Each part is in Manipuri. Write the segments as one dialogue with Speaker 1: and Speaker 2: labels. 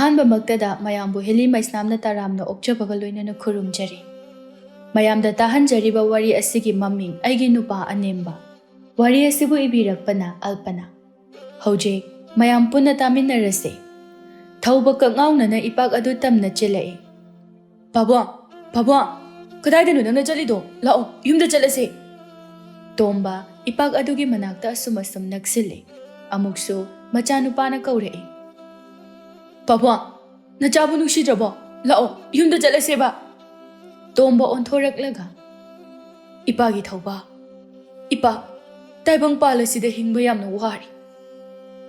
Speaker 1: ꯑꯍꯥꯟꯕ ꯃꯛꯇꯗ ꯃꯌꯥꯝꯕꯨ ꯍꯦꯂꯤ ꯃꯩꯁꯅꯥꯝꯅ ꯇꯔꯥꯝꯅ ꯑꯣꯛꯆꯕꯒ ꯂꯣꯏꯅꯅ ꯈꯨꯔꯨꯝꯖꯔꯤ꯫ ꯃꯌꯥꯝꯗ ꯇꯥꯍꯟꯖꯔꯤꯕ ꯋꯥꯔꯤ ꯑꯁꯤꯒꯤ ꯃꯃꯤꯡ ꯑꯩꯒꯤ ꯅꯨꯄꯥ ꯑꯅꯦꯝꯕ꯫ ꯋꯥꯔꯤ ꯑꯁꯤꯕꯨ ꯏꯕꯤꯔꯛꯄꯅ ꯑꯜꯄꯅ꯫ ꯍꯧꯖꯤꯛ ꯃꯌꯥꯝ ꯄꯨꯟꯅ ꯇꯥꯃꯤꯟꯅꯔꯁꯦ꯫ ꯊꯧꯕ ꯀꯛꯉꯥꯎꯅꯅ ꯏꯄꯥꯛ ꯑꯗꯨ ꯇꯝꯅ ꯆꯦꯜꯂꯛꯏ꯫ ꯄꯥꯕꯨꯡ, ꯀꯗꯥꯏꯗꯅꯣ ꯅꯪꯅ ꯆꯠꯂꯤꯗꯣ? ꯂꯥꯛꯑꯣ, ꯌꯨꯝꯗ ꯆꯠꯂꯁꯦ꯫ ꯇꯣꯝꯕ ꯏꯄꯥꯛ ꯑꯗꯨꯒꯤ ꯃꯅꯥꯛꯇ ꯑꯁꯨꯝ ꯅꯛꯁꯤꯜꯂꯤ꯫ ꯑꯃꯨꯛꯁꯨ ꯃꯆꯥꯅꯨꯄꯥꯅ ꯀꯧꯔꯛꯏ꯫ ꯄꯥꯕꯨꯡ, ꯅꯆꯥꯕꯨ ꯅꯨꯡꯁꯤꯗ꯭ꯔꯕꯣ? ꯂꯥꯛꯑꯣ, ꯌꯨꯝꯗ ꯆꯠꯂꯁꯦꯕ꯫ ꯇꯣꯝꯕ ꯑꯣꯟꯊꯣꯔꯛꯂꯒ ꯏꯄꯥꯒꯤ ꯊꯧꯕ, ꯏꯄꯥ, ꯇꯥꯏꯕꯪꯄꯥꯜ ꯑꯁꯤꯗ ꯍꯤꯡꯕ ꯌꯥꯝꯅ ꯋꯥꯔꯤ꯫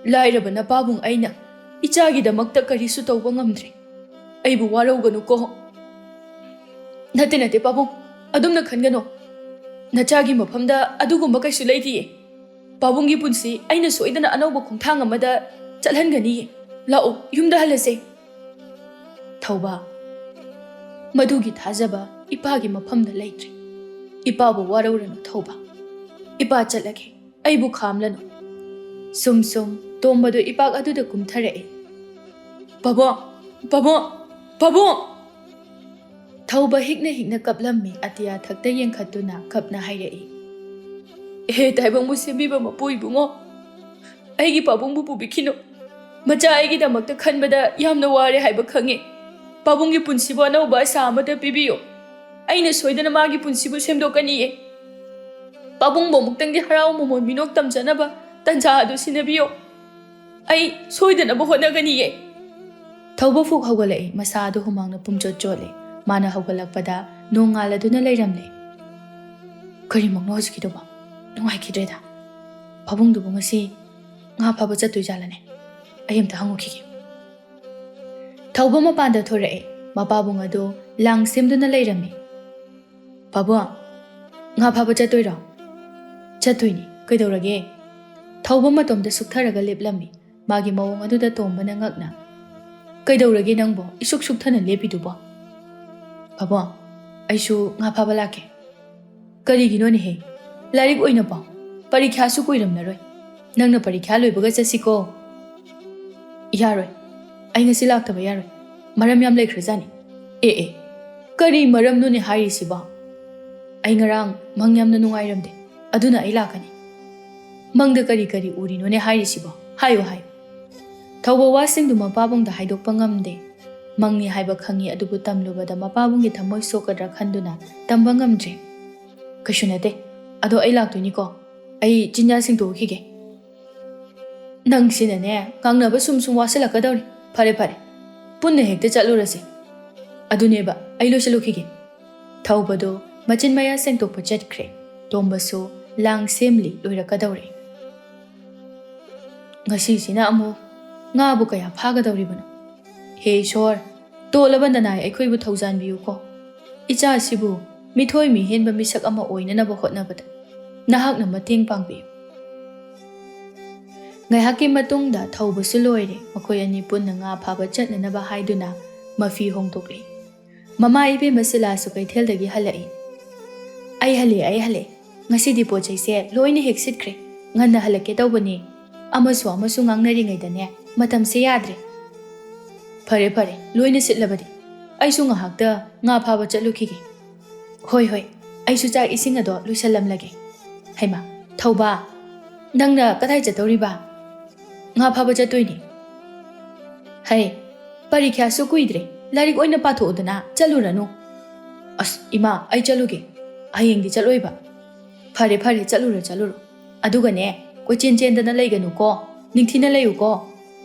Speaker 1: ꯂꯥꯏꯔꯕ ꯅꯄꯥꯕꯨꯡ ꯑꯩꯅ ꯏꯆꯥꯒꯤꯗꯃꯛꯇ ꯀꯔꯤꯁꯨ ꯇꯧꯕ ꯉꯝꯗ꯭ꯔꯦ꯫ ꯑꯩꯕꯨ ꯋꯥꯔꯧꯒꯅꯨꯀꯣ꯫ ꯅꯠꯇꯦ ꯄꯥꯕꯨꯡ, ꯑꯗꯨꯝꯅ ꯈꯟꯒꯅꯣ꯫ ꯅꯆꯥꯒꯤ ꯃꯐꯝꯗ ꯑꯗꯨꯒꯨꯝꯕ ꯀꯩꯁꯨ ꯂꯩꯇꯤꯌꯦ꯫ ꯄꯥꯕꯨꯡꯒꯤ ꯄꯨꯟꯁꯤ ꯑꯩꯅ ꯁꯣꯏꯗꯅ ꯑꯅꯧꯕ ꯈꯣꯡꯊꯥꯡ ꯑꯃꯗ ꯆꯠꯍꯟꯒꯅꯤꯌꯦ꯫ ꯂꯥꯛꯑꯣ, ꯌꯨꯝꯗ ꯍꯜꯂꯁꯦ꯫ ꯊꯧꯕ, ꯃꯗꯨꯒꯤ ꯊꯥꯖꯕ ꯏꯄꯥꯒꯤ ꯃꯐꯝꯗ ꯂꯩꯇ꯭ꯔꯦ꯫ ꯏꯄꯥꯕꯨ ꯋꯥꯔꯧꯔꯅꯨ ꯊꯧꯕ꯫ ꯏꯄꯥ ꯆꯠꯂꯒꯦ, ꯑꯩꯕꯨ ꯈꯥꯝꯂꯅꯨ꯫ ꯁꯨꯝ ꯇꯣꯝꯕꯗꯨ ꯏꯄꯥꯛ ꯑꯗꯨꯗ ꯀꯨꯝꯊꯔꯛꯏ꯫ ꯄꯥꯕꯨꯡ! ꯊꯧꯕ ꯍꯤꯛꯅ ꯀꯞꯂꯝꯃꯤ ꯑꯇꯤꯌꯥ ꯊꯛꯇ ꯌꯦꯡꯈꯠꯇꯨꯅ ꯀꯞꯅ ꯍꯥꯏꯔꯛꯏ꯫ ꯇꯥꯏꯕꯪꯕꯨ ꯁꯦꯝꯕꯤꯕ ꯃꯄꯨ ꯏꯕꯨꯡꯉꯣ, ꯑꯩꯒꯤ ꯄꯥꯕꯨꯡꯕꯨ ꯄꯨꯕꯤꯈꯤꯅꯨ꯫ ꯃꯆꯥ ꯑꯩꯒꯤꯗꯃꯛꯇ ꯈꯟꯕꯗ ꯌꯥꯝꯅ ꯋꯥꯔꯦ ꯍꯥꯏꯕ ꯈꯪꯉꯤ꯫ ꯄꯥꯕꯨꯡꯒꯤ ꯄꯨꯟꯁꯤꯕꯨ ꯑꯅꯧꯕ ꯑꯁꯥ ꯑꯃꯗ ꯄꯤꯕꯤꯌꯨ꯫ ꯑꯩꯅ ꯁꯣꯏꯗꯅ ꯃꯥꯒꯤ ꯄꯨꯟꯁꯤꯕꯨ ꯁꯦꯝꯗꯣꯛꯀꯅꯤꯌꯦ꯫ ꯄꯥꯕꯨꯡꯕꯨ ꯑꯃꯨꯛꯇꯪꯗꯤ ꯍꯔꯥꯎ ꯃꯃꯣꯟ ꯃꯤꯅꯣꯛ ꯇꯝꯖꯅꯕ ꯇꯟꯖꯥ ꯑꯗꯨ ꯁꯤꯟꯅꯕꯤꯌꯨ꯫ ꯑꯩ ꯁꯣꯏꯗꯅꯕ ꯍꯣꯠꯅꯒꯅꯤꯌꯦ꯫ ꯊꯧꯕ ꯐꯨꯛ ꯍꯧꯒꯠꯂꯛꯏ, ꯃꯁꯥ ꯑꯗꯨ ꯍꯨꯃꯥꯡꯅ ꯄꯨꯝꯆꯣꯠ ꯆꯣꯠꯂꯤ꯫ ꯃꯥꯅ ꯍꯧꯒꯠꯂꯛꯄꯗ ꯅꯣꯡ ꯉꯥꯜꯂꯗꯨꯅ ꯂꯩꯔꯝꯂꯦ꯫ ꯀꯔꯤꯃꯛꯅꯣ ꯍꯧꯖꯤꯛꯀꯤꯗꯨꯕꯣ? ꯅꯨꯡꯉꯥꯏꯈꯤꯗ꯭ꯔꯦꯗ꯫ ꯄꯥꯕꯨꯡꯗꯨꯕꯨ ꯉꯁꯤ ꯉꯥ ꯐꯥꯕ ꯆꯠꯇꯣꯏꯖꯥꯠꯂꯅꯦ? ꯑꯩ ꯑꯝꯇ ꯍꯪꯉꯨꯈꯤꯒꯦ꯫ ꯊꯧꯕ ꯃꯄꯥꯟꯗ ꯊꯣꯔꯛꯏ꯫ ꯃꯄꯥꯕꯨꯡ ꯑꯗꯨ ꯂꯥꯡ ꯁꯦꯝꯗꯨꯅ ꯂꯩꯔꯝꯃꯤ꯫ ꯄꯥꯕꯨꯡ, ꯉꯥ ꯐꯥꯕ ꯆꯠꯇꯣꯏꯔꯣ? ꯆꯠꯇꯣꯏꯅꯤ, ꯀꯩꯗꯧꯔꯒꯦ? ꯊꯧꯕ ꯃꯇꯣꯝꯗ ꯁꯨꯛꯊꯔꯒ ꯂꯦꯞꯂꯝꯃꯤ꯫ ꯃꯥꯒꯤ ꯃꯑꯣꯡ ꯑꯗꯨꯗ ꯇꯣꯝꯕꯅ ꯉꯛꯅ ꯀꯩꯗꯧꯔꯒꯦ ꯅꯪꯕꯣ ꯏꯁꯨꯛ ꯁꯨꯛꯊꯅ ꯂꯦꯞꯄꯤꯗꯨꯕꯣ? ꯄꯥꯕꯨꯡ, ꯑꯩꯁꯨ ꯉꯥ ꯐꯥꯕ ꯂꯥꯛꯀꯦ꯫ ꯀꯔꯤꯒꯤꯅꯣꯅꯦꯍꯦ? ꯂꯥꯏꯔꯤꯛ ꯑꯣꯏꯅ ꯄꯥꯎ꯫ ꯄꯔꯤꯈ꯭ꯌꯥꯁꯨ ꯀꯨꯏꯔꯝꯂꯔꯣꯏ꯫ ꯅꯪꯅ ꯄꯔꯤꯈ꯭ꯌꯥ ꯂꯣꯏꯕꯒ ꯆꯠꯁꯤꯀꯣ꯫ ꯌꯥꯔꯣꯏ, ꯑꯩ ꯉꯁꯤ ꯂꯥꯛꯇꯕ ꯌꯥꯔꯣꯏ꯫ ꯃꯔꯝ ꯌꯥꯝ ꯂꯩꯈ꯭ꯔꯖꯥꯠꯅꯤ꯫ ꯀꯔꯤ ꯃꯔꯝꯅꯣꯅꯦ ꯍꯥꯏꯔꯤꯁꯤꯕꯣ? ꯑꯩ ꯉꯔꯥꯡ ꯃꯪ ꯌꯥꯝꯅ ꯅꯨꯡꯉꯥꯏꯔꯝꯗꯦ, ꯑꯗꯨꯅ ꯑꯩ ꯂꯥꯛꯀꯅꯤ꯫ ꯃꯪꯗ ꯀꯔꯤ ꯎꯔꯤꯅꯣꯅꯦ ꯍꯥꯏꯔꯤꯁꯤꯕꯣ? ꯍꯥꯏꯌꯨ꯫ ꯊꯧꯕ ꯋꯥꯁꯤꯡꯗꯨ ꯃꯄꯥꯕꯨꯡꯗ ꯍꯥꯏꯗꯣꯛꯄ ꯉꯝꯗꯦ꯫ ꯃꯪꯅꯤ ꯍꯥꯏꯕ ꯈꯪꯉꯤ, ꯑꯗꯨꯕꯨ ꯇꯝꯂꯨꯕꯗ ꯃꯄꯥꯕꯨꯡꯒꯤ ꯊꯃꯣꯏ ꯁꯣꯛꯀꯗ꯭ꯔꯥ ꯈꯟꯗꯨꯅ ꯇꯝꯕ ꯉꯝꯗ꯭ꯔꯦ꯫ ꯀꯩꯁꯨ ꯅꯠꯇꯦ, ꯑꯗꯣ ꯑꯩ ꯂꯥꯛꯇꯣꯏꯅꯤꯀꯣ꯫ ꯑꯩ ꯆꯤꯟꯌꯥ ꯁꯦꯡꯗꯣꯛꯈꯤꯒꯦ꯫ ꯅꯪꯁꯤꯅꯅꯦ, ꯉꯥꯡꯅꯕ ꯁꯨꯝ ꯋꯥꯁꯤꯜꯂꯛꯀꯗꯧꯔꯤ꯫ ꯐꯔꯦ, ꯄꯨꯟꯅ ꯍꯦꯛꯇ ꯆꯠꯂꯨꯔꯁꯤ꯫ ꯑꯗꯨꯅꯦꯕ, ꯑꯩ ꯂꯣꯏꯁꯤꯜꯂꯨꯈꯤꯒꯦ꯫ ꯊꯧꯕꯗꯨ ꯃꯆꯤꯟ ꯃꯌꯥ ꯁꯦꯡꯗꯣꯛꯄ ꯆꯠꯈ꯭ꯔꯦ꯫ ꯇꯣꯝꯕꯁꯨ ꯂꯥꯡ ꯁꯦꯝꯂꯤ, ꯂꯣꯏꯔꯛꯀꯗꯧꯔꯦ꯫ ꯉꯁꯤꯁꯤꯅ ꯑꯃꯨꯛ ꯉꯥꯕꯨ ꯀꯌా ꯐꯥꯒꯗꯧꯔꯤꯕꯅꯣ? ꯍꯦ ꯏꯁꯣꯔ, ꯇꯣꯜꯂꯕ ꯅꯅꯥꯏ ꯑꯩꯈꯣꯏꯕꯨ ꯊꯧꯖꯥꯟꯕꯤꯌꯨꯀꯣ꯫ ꯏꯆꯥꯁꯤꯕꯨ ꯃꯤꯊꯣꯏ ꯃꯤꯍꯦꯟꯕ ꯃꯤꯁꯛ ꯑꯃ ꯑꯣꯏꯅꯅꯕ ꯍꯣꯠꯅꯕꯗ ꯅꯍꯥꯛꯅ ꯃꯇꯦꯡ ꯄꯥꯡꯕꯤꯌꯨ꯫ ꯉꯥꯏꯍꯥꯛꯀꯤ ꯃꯇꯨꯡꯗ ꯊꯧꯕꯁꯨ ꯂꯣꯏꯔꯦ꯫ ꯃꯈꯣꯏ ꯑꯅꯤ ꯄꯨꯟꯅ ꯉꯥ ꯐꯥꯕ ꯆꯠꯅꯅꯕ ꯍꯥꯏꯗꯨꯅ ꯃꯐꯤ ꯍꯣꯡꯗꯣꯛꯂꯤ꯫ ꯃꯃꯥ ꯏꯕꯦꯝꯃ ꯁꯤꯂꯥꯁꯨ ꯀꯩꯊꯦꯜꯗꯒꯤ ꯍꯜꯂꯛꯏ꯫ ꯑꯩ ꯍꯜꯂꯦ꯫ ꯉꯁꯤꯗꯤ ꯄꯣꯠ ꯆꯩꯁꯦ ꯂꯣꯏꯅ ꯍꯦꯛ ꯁꯤꯠꯈ꯭ꯔꯦ꯫ ꯉꯟꯅ ꯍꯜꯂꯛꯀꯦ ꯇꯧꯕꯅꯤ꯫ ꯑꯃꯁꯨ ꯉꯥꯡꯅꯔꯤꯉꯩꯗꯅꯦ ꯃꯇꯝꯁꯦ ꯌꯥꯗ꯭ꯔꯦ꯫ ꯐꯔꯦ, ꯂꯣꯏꯅ ꯁꯤꯠꯂꯕꯗꯤ ꯑꯩꯁꯨ ꯉꯥꯏꯍꯥꯛꯇ ꯉꯥ ꯐꯥꯕ ꯆꯠꯂꯨꯈꯤꯒꯦ꯫ ꯍꯣꯏ, ꯑꯩꯁꯨ ꯆꯥꯛ ꯏꯁꯤꯡ ꯑꯗꯣ ꯂꯣꯏꯁꯜꯂꯝꯂꯒꯦ꯫ ꯍꯩꯃꯥ, ꯊꯧꯕ, ꯅꯪꯅ ꯀꯗꯥꯏ ꯆꯠꯇꯧꯔꯤꯕ? ꯉꯥ ꯐꯥꯕ ꯆꯠꯇꯣꯏꯅꯤ꯫ ꯄꯔꯤꯈ꯭ꯌꯥꯁꯨ ꯀꯨꯏꯗ꯭ꯔꯦ, ꯂꯥꯏꯔꯤꯛ ꯑꯣꯏꯅ ꯄꯥꯊꯣꯛꯎꯗꯅ ꯆꯠꯂꯨꯔꯅꯨ꯫ ꯑꯁ ꯏꯃꯥ, ꯑꯩ ꯆꯠꯂꯨꯒꯦ꯫ ꯍꯌꯦꯡꯗꯤ ꯆꯠꯂꯣꯏꯕ꯫ ꯐꯔꯦ, ꯆꯠꯂꯨꯔꯣ꯫ ꯑꯗꯨꯒꯅꯦ, ꯀꯣꯏꯆꯦꯟ ꯆꯦꯟꯗꯅ ꯂꯩꯒꯅꯨꯀꯣ, ꯅꯤꯡꯊꯤꯅ ꯂꯩꯌꯨꯀꯣ꯫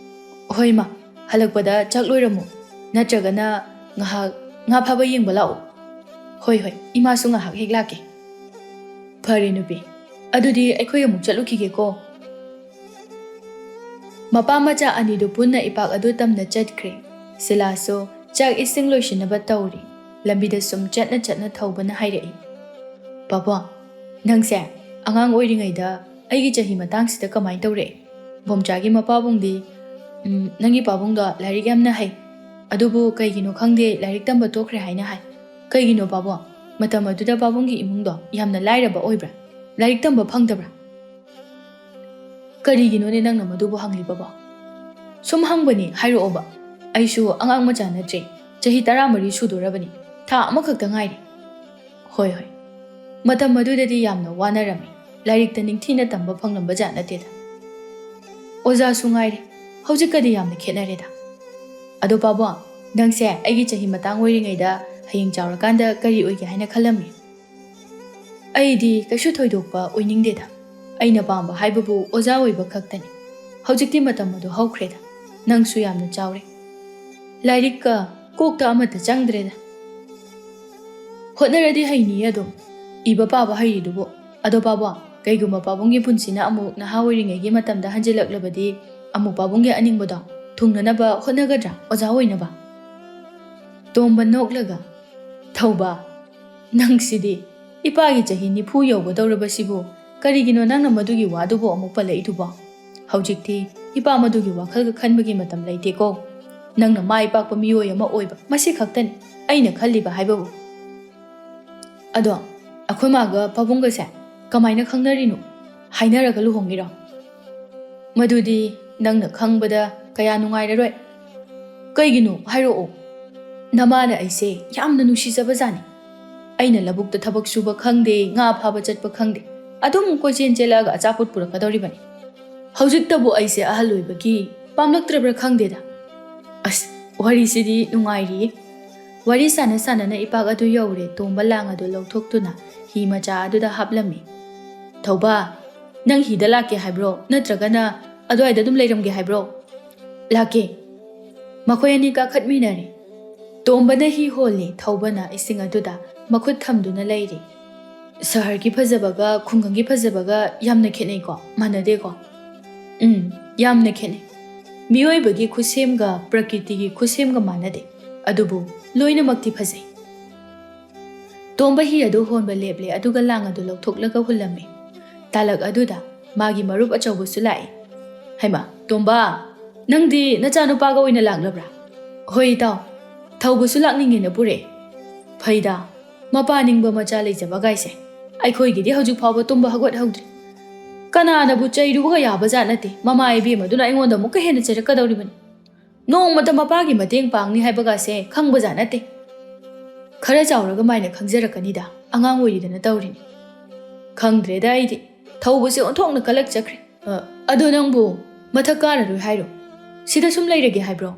Speaker 1: ꯍꯣꯏ ꯏꯃꯥ, ꯍꯜꯂꯛꯄꯗ ꯆꯥꯛ ꯂꯣꯏꯔꯝꯃꯨ, ꯅꯠꯇ꯭ꯔꯒꯅ ꯉꯥꯏꯍꯥꯛ ꯉꯥ ꯐꯥꯕ ꯌꯦꯡꯕ ꯂꯥꯛꯑꯣ꯫ ꯍꯣꯏ, ꯏꯃꯥꯁꯨ ꯉꯥꯏꯍꯥꯛ ꯍꯦꯛ ꯂꯥꯛꯀꯦ꯫ ꯐꯔꯦ ꯅꯨꯄꯤ, ꯑꯗꯨꯗꯤ ꯑꯩꯈꯣꯏ ꯑꯃꯨꯛ ꯆꯠꯂꯨꯈꯤꯒꯦꯀꯣ꯫ ꯃꯄꯥ ꯃꯆꯥ ꯑꯅꯤꯗꯨ ꯄꯨꯟꯅ ꯏꯄꯥꯛ ꯑꯗꯨ ꯇꯝꯅ ꯆꯠꯈ꯭ꯔꯦ꯫ ꯁꯤꯂꯥꯁꯨ ꯆꯥꯛ ꯏꯁꯤꯡ ꯂꯣꯏꯁꯤꯟꯅꯕ ꯇꯧꯔꯤ꯫ ꯂꯝꯕꯤꯗ ꯁꯨꯝ ꯆꯠꯅ ꯊꯧꯕꯅ ꯍꯥꯏꯔꯛꯏ꯫ ꯄꯥꯕꯨꯡ, ꯅꯪꯁꯦ ꯑꯉꯥꯡ ꯑꯣꯏꯔꯤꯉꯩꯗ ꯑꯩꯒꯤ ꯆꯍꯤ ꯃꯇꯥꯡꯁꯤꯗ ꯀꯃꯥꯏꯅ ꯇꯧꯔꯛꯑꯦ? ꯕꯣꯝꯆꯥꯒꯤ ꯃꯄꯥꯕꯨꯡꯗꯤ ꯅꯪꯒꯤ ꯄꯥꯕꯨꯡꯗꯣ ꯂꯥꯏꯔꯤꯛ ꯌꯥꯝꯅ ꯍꯩ, ꯑꯗꯨꯕꯨ ꯀꯩꯒꯤꯅꯣ ꯈꯪꯗꯦ ꯂꯥꯏꯔꯤꯛ ꯇꯝꯕ ꯇꯣꯛꯈ꯭ꯔꯦ ꯍꯥꯏꯅ ꯍꯥꯏ꯫ ꯀꯩꯒꯤꯅꯣ ꯄꯥꯕꯨꯡ? ꯃꯇꯝ ꯑꯗꯨꯗ ꯄꯥꯕꯨꯡꯒꯤ ꯏꯃꯨꯡꯗꯣ ꯌꯥꯝꯅ ꯂꯥꯏꯔꯕ ꯑꯣꯏꯕ꯭ꯔꯥ? ꯂꯥꯏꯔꯤꯛ ꯇꯝꯕ ꯐꯪꯗꯕ꯭ꯔꯥ? ꯀꯔꯤꯒꯤꯅꯣꯅꯦ ꯅꯪꯅ ꯃꯗꯨꯕꯨ ꯍꯪꯂꯤꯕꯕꯣ? ꯁꯨꯝ ꯍꯪꯕꯅꯤ, ꯍꯥꯏꯔꯛꯑꯣꯕ꯫ ꯑꯩꯁꯨ ꯑꯉꯥꯡ ꯃꯆꯥ ꯅꯠꯇ꯭ꯔꯦ ꯆꯍꯤ 14 ꯁꯨꯗꯣꯔꯕꯅꯤ ꯊꯥ ꯑꯃꯈꯛꯇ ꯉꯥꯏꯔꯤ ꯍꯣꯏ ꯍꯣꯏ ꯃꯇꯝ ꯑꯗꯨꯗꯗꯤ ꯌꯥꯝꯅ ꯋꯥꯅꯔꯝꯃꯤ ꯂꯥꯏꯔꯤꯛꯇ ꯅꯤꯡꯊꯤꯅ ꯇꯝꯕ ꯐꯪꯂꯝꯕ ꯖꯥꯠ ꯅꯠꯇꯦꯗ ꯑꯣꯖꯥꯁꯨ ꯉꯥꯏꯔꯦ ꯍꯧꯖꯤꯛꯀꯗꯤ ꯌꯥꯝꯅ ꯈꯦꯠꯅꯔꯦꯗ ꯑꯗꯣ ꯄꯥꯕꯨꯡ ꯅꯪꯁꯦ ꯑꯩꯒꯤ ꯆꯍꯤ ꯃꯇꯥꯡ ꯑꯣꯏꯔꯤꯉꯩꯗ ꯍꯌꯦꯡ ꯆꯥꯎꯔꯀꯥꯟꯗ ꯀꯔꯤ ꯑꯣꯏꯒꯦ ꯍꯥꯏꯅ ꯈꯜꯂꯝꯃꯤ ꯑꯩꯗꯤ ꯀꯩꯁꯨ ꯊꯣꯏꯗꯣꯛꯄ ꯑꯣꯏꯅꯤꯡꯗꯦꯗ ꯑꯩꯅ ꯄꯥꯝꯕ ꯍꯥꯏꯕꯕꯨ ꯑꯣꯖꯥ ꯑꯣꯏꯕ ꯈꯛꯇꯅꯤ ꯍꯧꯖꯤꯛꯇꯤ ꯃꯇꯝ ꯑꯗꯨ ꯍꯧꯈ꯭ꯔꯦꯗ ꯅꯪꯁꯨ ꯌꯥꯝꯅ ꯆꯥꯎꯔꯦ ꯂꯥꯏꯔꯤꯛꯀ ꯀꯣꯛꯇ ꯑꯃꯠꯇ ꯆꯪꯗ꯭ꯔꯦꯗ ꯍꯣꯠꯅꯔꯗꯤ ꯍꯩꯅꯤꯌꯦ ꯑꯗꯨꯝ ꯏꯕ ꯄꯥꯕ ꯍꯩꯔꯤꯗꯨꯕꯨ ꯑꯗꯣ ꯄꯥꯕꯨꯡ ꯀꯩꯒꯨꯝꯕ ꯄꯥꯕꯨꯡꯒꯤ ꯄꯨꯟꯁꯤꯅ ꯑꯃꯨꯛ ꯅꯍꯥ ꯑꯣꯏꯔꯤꯉꯩꯒꯤ ꯃꯇꯝꯗ ꯍꯟꯖꯤꯜꯂꯛꯂꯕꯗꯤ ꯑꯃꯨꯛ ꯄꯥꯕꯨꯡꯒꯤ ꯑꯅꯤꯡꯕꯗꯣ ꯊꯨꯡꯅꯅꯕ ꯍꯣꯠꯅꯒꯗ꯭ꯔꯥ ꯑꯣꯖꯥ ꯑꯣꯏꯅꯕ ꯇꯣꯝꯕ ꯅꯣꯛꯂꯒ ꯊꯧꯕ ꯅꯪꯁꯤꯗꯤ ꯏꯄꯥꯒꯤ ꯆꯍꯤ 90 ꯌꯧꯒꯗꯧꯔꯕꯁꯤꯕꯨ ꯀꯔꯤꯒꯤꯅꯣ ꯅꯪꯅ ꯃꯗꯨꯒꯤ ꯋꯥꯗꯨꯕꯨ ꯑꯃꯨꯛ ꯄꯜꯂꯛꯏꯗꯨꯕꯣ ꯍꯧꯖꯤꯛꯇꯤ ꯏꯄꯥ ꯃꯗꯨꯒꯤ ꯋꯥꯈꯜꯒ ꯈꯟꯕꯒꯤ ꯃꯇꯝ ꯂꯩꯇꯦꯀꯣ ꯅꯪꯅ ꯃꯥꯏ ꯄꯥꯛꯄ ꯃꯤꯑꯣꯏ ꯑꯃ ꯑꯣꯏꯕ ꯃꯁꯤ ꯈꯛꯇꯅꯤ ꯑꯩꯅ ꯈꯜꯂꯤꯕ ꯍꯥꯏꯕꯕꯨ ꯑꯗꯣ ꯑꯩꯈꯣꯏ ꯃꯥꯒ ꯄꯥꯕꯨꯡꯒꯁꯦ ꯀꯃꯥꯏꯅ ꯈꯪꯅꯔꯤꯅꯣ ꯍꯥꯏꯅꯔꯒ ꯂꯨꯍꯣꯡꯉꯤꯔꯣ ꯃꯗꯨꯗꯤ ꯅꯪꯅ ꯈꯪꯕꯗ ꯀꯌꯥ ꯅꯨꯡꯉꯥꯏꯔꯔꯣꯏ ꯀꯩꯒꯤꯅꯣ ꯍꯥꯏꯔꯛꯑꯣ ꯅꯃꯥꯅ ꯑꯩꯁꯦ ꯌꯥꯝꯅ ꯅꯨꯡꯁꯤꯖꯕꯖꯥꯠꯅꯤ ꯑꯩꯅ ꯂꯧꯕꯨꯛꯇ ꯊꯕꯛ ꯁꯨꯕ ꯈꯪꯗꯦ ꯉꯥ ꯐꯥꯕ ꯆꯠꯄ ꯈꯪꯗꯦ ꯑꯗꯨꯝ ꯀꯣꯏꯆꯦꯟ ꯆꯦꯜꯂꯛꯑꯒ ꯑꯆꯥꯄꯣꯠ ꯄꯨꯔꯛꯀꯗꯧꯔꯤꯕꯅꯤ ꯍꯧꯖꯤꯛꯇꯕꯨ ꯑꯩꯁꯦ ꯑꯍꯜ ꯑꯣꯏꯕꯒꯤ ꯄꯥꯝꯂꯛꯇ꯭ꯔꯕ꯭ꯔꯥ ꯈꯪꯗꯦꯗ ꯑꯁ ꯋꯥꯔꯤꯁꯤꯗꯤ ꯅꯨꯡꯉꯥꯏꯔꯤꯌꯦ ꯋꯥꯔꯤ ꯁꯥꯟꯅ ꯁꯥꯟꯅꯅ ꯏꯄꯥꯛ ꯑꯗꯨ ꯌꯧꯔꯦ ꯇꯣꯝꯕ ꯂꯥꯡ ꯑꯗꯨ ꯂꯧꯊꯣꯛꯇꯨꯅ ꯍꯤ ꯃꯆꯥ ꯑꯗꯨꯗ ꯍꯥꯞꯂꯝꯃꯤ ꯊꯧꯕ ꯅꯪ ꯍꯤꯗ ꯂꯥꯛꯀꯦ ꯍꯥꯏꯕ꯭ꯔꯣ ꯅꯠꯇ꯭ꯔꯒꯅ ꯑꯗꯨꯋꯥꯏꯗ ꯑꯗꯨꯝ ꯂꯩꯔꯝꯒꯦ ꯍꯥꯏꯕ꯭ꯔꯣ ꯂꯥꯛꯀꯦ ꯃꯈꯣꯏ ꯑꯅꯤ ꯀꯥꯈꯠꯃꯤꯟꯅꯔꯦ ꯇꯣꯝꯕꯅ ꯍꯤ ꯍꯣꯜꯂꯤ ꯊꯧꯕꯅ ꯏꯁꯤꯡ ꯑꯗꯨꯗ ꯃꯈꯨꯠ ꯊꯝꯗꯨꯅ ꯂꯩꯔꯤ ꯁꯍꯔꯒꯤ ꯐꯖꯕꯒ ꯈꯨꯡꯒꯪꯒꯤ ꯐꯖꯕꯒ ꯌꯥꯝꯅ ꯈꯦꯠꯅꯩꯀꯣ ꯃꯥꯟꯅꯗꯦꯀꯣ ꯌꯥꯝꯅ ꯈꯦꯠꯅꯩ ꯃꯤꯑꯣꯏꯕꯒꯤ ꯈꯨꯠꯁꯦꯝꯒ ꯄ꯭ꯔꯀ꯭ꯔꯤꯇꯤꯒꯤ ꯈꯨꯠꯁꯦꯝꯒ ꯃꯥꯟꯅꯗꯦ ꯑꯗꯨꯕꯨ ꯂꯣꯏꯅꯃꯛꯇꯤ ꯐꯖꯩ ꯇꯣꯝꯕ ꯍꯤ ꯑꯗꯨ ꯍꯣꯟꯕ ꯂꯦꯞꯂꯦ ꯑꯗꯨꯒ ꯂꯥꯡ ꯑꯗꯨ ꯂꯧꯊꯣꯛꯂꯒ ꯍꯨꯜꯂꯝꯃꯤ ꯇꯥꯂꯛ ꯑꯗꯨꯗ ꯃꯥꯒꯤ ꯃꯔꯨꯞ ꯑꯆꯧꯕꯁꯨ ꯂꯥꯛꯏ ꯍꯩꯃꯥ ꯇꯣꯝꯕ ꯅꯪꯗꯤ ꯅꯆꯥꯅꯨꯄꯥꯒ ꯑꯣꯏꯅ ꯂꯥꯛꯂꯕ꯭ꯔꯥ ꯍꯣꯏ ꯏꯇꯥꯎ ꯊꯧꯕꯁꯨ ꯂꯥꯛꯅꯤꯡꯉꯦꯅ ꯄꯨꯔꯛꯑꯦ ꯐꯩꯗ ꯃꯄꯥ ꯅꯤꯡꯕ ꯃꯆꯥ ꯂꯩꯖꯕ ꯒꯥꯏꯁꯦ ꯑꯩꯈꯣꯏꯒꯤꯗꯤ ꯍꯧꯖꯤꯛ ꯐꯥꯎꯕ ꯇꯨꯝꯕ ꯍꯧꯒꯠꯍꯧꯗ꯭ꯔꯤ ꯀꯅꯥꯅꯕꯨ ꯆꯩꯔꯨꯕꯒ ꯌꯥꯕ ꯖꯥꯠ ꯅꯠꯇꯦ ꯃꯃꯥ ꯏꯕꯦꯝ ꯑꯗꯨꯅ ꯑꯩꯉꯣꯟꯗ ꯑꯃꯨꯛꯀ ꯍꯦꯟꯅ ꯆꯩꯔꯛꯀꯗꯧꯔꯤꯕꯅꯤ ꯅꯣꯡꯃꯇ ꯃꯄꯥꯒꯤ ꯃꯇꯦꯡ ꯄꯥꯡꯅꯤ ꯍꯥꯏꯕꯒꯥꯁꯦ ꯈꯪꯕ ꯖꯥꯠ ꯅꯠꯇꯦ ꯈꯔ ꯆꯥꯎꯔꯒ ꯃꯥꯏꯅ ꯈꯪꯖꯔꯛꯀꯅꯤꯗ ꯑꯉꯥꯡ ꯑꯣꯏꯔꯤꯗꯅ ꯇꯧꯔꯤꯅꯤ ꯈꯪꯗ꯭ꯔꯦꯗ ꯑꯩꯗꯤ ꯊꯧꯕꯁꯦ ꯑꯣꯟꯊꯣꯛꯅ ꯀꯂꯛꯆꯈ꯭ꯔꯦ ꯑꯗꯣ ꯅꯪꯕꯨ ꯃꯊꯛ ꯀꯥꯔꯔꯣꯏ ꯍꯥꯏꯔꯣ ꯁꯤꯗ ꯁꯨꯝ ꯂꯩꯔꯒꯦ ꯍꯥꯏꯕ꯭ꯔꯣ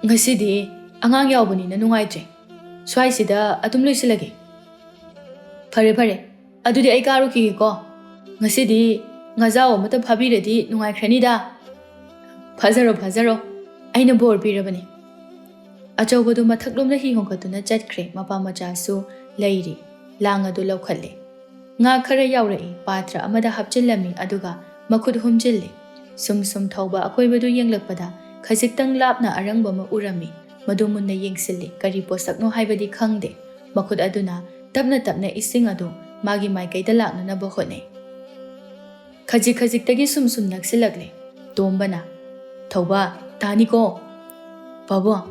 Speaker 1: ꯉꯁꯤꯗꯤ ꯑꯉꯥꯡ ꯌꯥꯎꯕꯅꯤꯅ ꯅꯨꯡꯉꯥꯏꯇ꯭ꯔꯦ ꯁ꯭ꯋꯥꯏꯁꯤꯗ ꯑꯗꯨꯝ ꯂꯣꯏꯁꯤꯜꯂꯒꯦ ꯐꯔꯦ ꯐꯔꯦ ꯑꯗꯨꯗꯤ ꯑꯩ ꯀꯥꯔꯨꯈꯤꯒꯦꯀꯣ ꯉꯁꯤꯗꯤ ꯉꯥꯖꯥꯎ ꯑꯃꯇ ꯐꯥꯕꯤꯔꯗꯤ ꯅꯨꯡꯉꯥꯏꯈ꯭ꯔꯅꯤꯗ ꯐꯖꯔꯣ ꯐꯖꯔꯣ ꯑꯩꯅ ꯕꯣꯔ ꯄꯤꯔꯕꯅꯤ ꯑꯆꯧꯕꯗꯨ ꯃꯊꯛꯂꯣꯝꯗ ꯍꯤ ꯍꯣꯡꯀꯠꯇꯨꯅ ꯆꯠꯈ꯭ꯔꯦ ꯃꯄꯥ ꯃꯆꯥꯁꯨ ꯂꯩꯔꯤ ꯂꯥꯡ ꯑꯗꯨ ꯂꯧꯈꯠꯂꯦ ꯉꯥ ꯈꯔ ꯌꯥꯎꯔꯛꯏ ꯄꯥꯇ꯭ꯔ ꯑꯃꯗ ꯍꯥꯞꯆꯤꯜꯂꯝꯃꯤ ꯑꯗꯨꯒ ꯃꯈꯨꯠ ꯍꯨꯝꯖꯤꯜꯂꯤ ꯁꯨꯝ ꯊꯧꯕ ꯑꯀꯣꯏꯕꯗꯨ ꯌꯦꯡꯂꯛꯄꯗ ꯈꯖꯤꯛꯇꯪ ꯂꯥꯞꯅ ꯑꯔꯪꯕ ꯑꯃ ꯎꯔꯝꯃꯤ ꯃꯗꯨ ꯃꯨꯟꯅ ꯌꯦꯡꯁꯤꯜꯂꯤ ꯀꯔꯤ ꯄꯣꯠꯁꯛꯅꯣ ꯍꯥꯏꯕꯗꯤ ꯈꯪꯗꯦ ꯃꯈꯨꯠ ꯑꯗꯨꯅ ꯇꯞꯅ ꯇꯞꯅ ꯏꯁꯤꯡ ꯑꯗꯨ ꯃꯥꯒꯤ ꯃꯥꯏꯀꯩꯗ ꯂꯥꯛꯅꯅꯕ ꯍꯣꯠꯅꯩ ꯈꯖꯤꯛꯇꯒꯤ ꯁꯨꯝ ꯅꯛꯁꯤꯜꯂꯛꯂꯦ ꯇꯣꯝꯕꯅ ꯊꯧꯕ ꯇꯥꯅꯤꯀꯣ ꯄꯥꯕꯨꯡ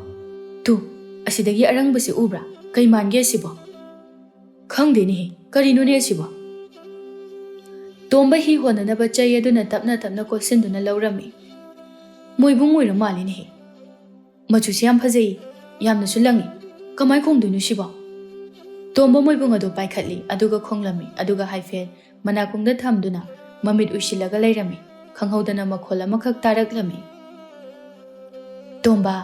Speaker 1: ꯇꯨ ꯑꯁꯤꯗꯒꯤ ꯑꯔꯪꯕꯁꯤ ꯎꯕ꯭ꯔꯥ ꯀꯩ ꯃꯥꯟꯒꯦ ꯑꯁꯤꯕꯣ ꯈꯪꯗꯦꯅꯦꯍꯦ ꯀꯔꯤꯅꯣꯅꯦ ꯑꯁꯤꯕꯣ ꯇꯣꯝꯕ ꯍꯤ ꯍꯣꯟꯅꯅꯕ ꯆꯩ ꯑꯗꯨꯅ ꯇꯞꯅ ꯇꯞꯅ ꯀꯣꯠꯁꯤꯟꯗꯨꯅ ꯂꯧꯔꯝꯃꯤ ꯃꯣꯏꯕꯨꯡ ꯑꯣꯏꯔ ꯃꯥꯜꯂꯤꯅꯦꯍꯦ ꯃꯆꯨꯁꯤ ꯌꯥꯝ ꯐꯖꯩ ꯌꯥꯝꯅꯁꯨ ꯂꯪꯉꯤ ꯀꯃꯥꯏ ꯈꯣꯡꯗꯣꯏꯅꯣ ꯁꯤꯕꯣ ꯇꯣꯝꯕ ꯃꯣꯏꯕꯨꯡ ꯑꯗꯨ ꯄꯥꯏꯈꯠꯂꯤ ꯑꯗꯨꯒ ꯈꯣꯡꯂꯝꯃꯤ ꯑꯗꯨꯒ ꯍꯥꯏꯐꯦꯠ ꯃꯅꯥꯀꯣꯡꯗ ꯊꯝꯗꯨꯅ ꯃꯃꯤꯠ ꯎꯏꯁꯤꯜꯂꯒ ꯂꯩꯔꯝꯃꯤ ꯈꯪꯍꯧꯗꯅ ꯃꯈꯣꯜ ꯑꯃꯈꯛ ꯇꯥꯔꯛꯂꯝꯃꯤ ꯇꯣꯝꯕ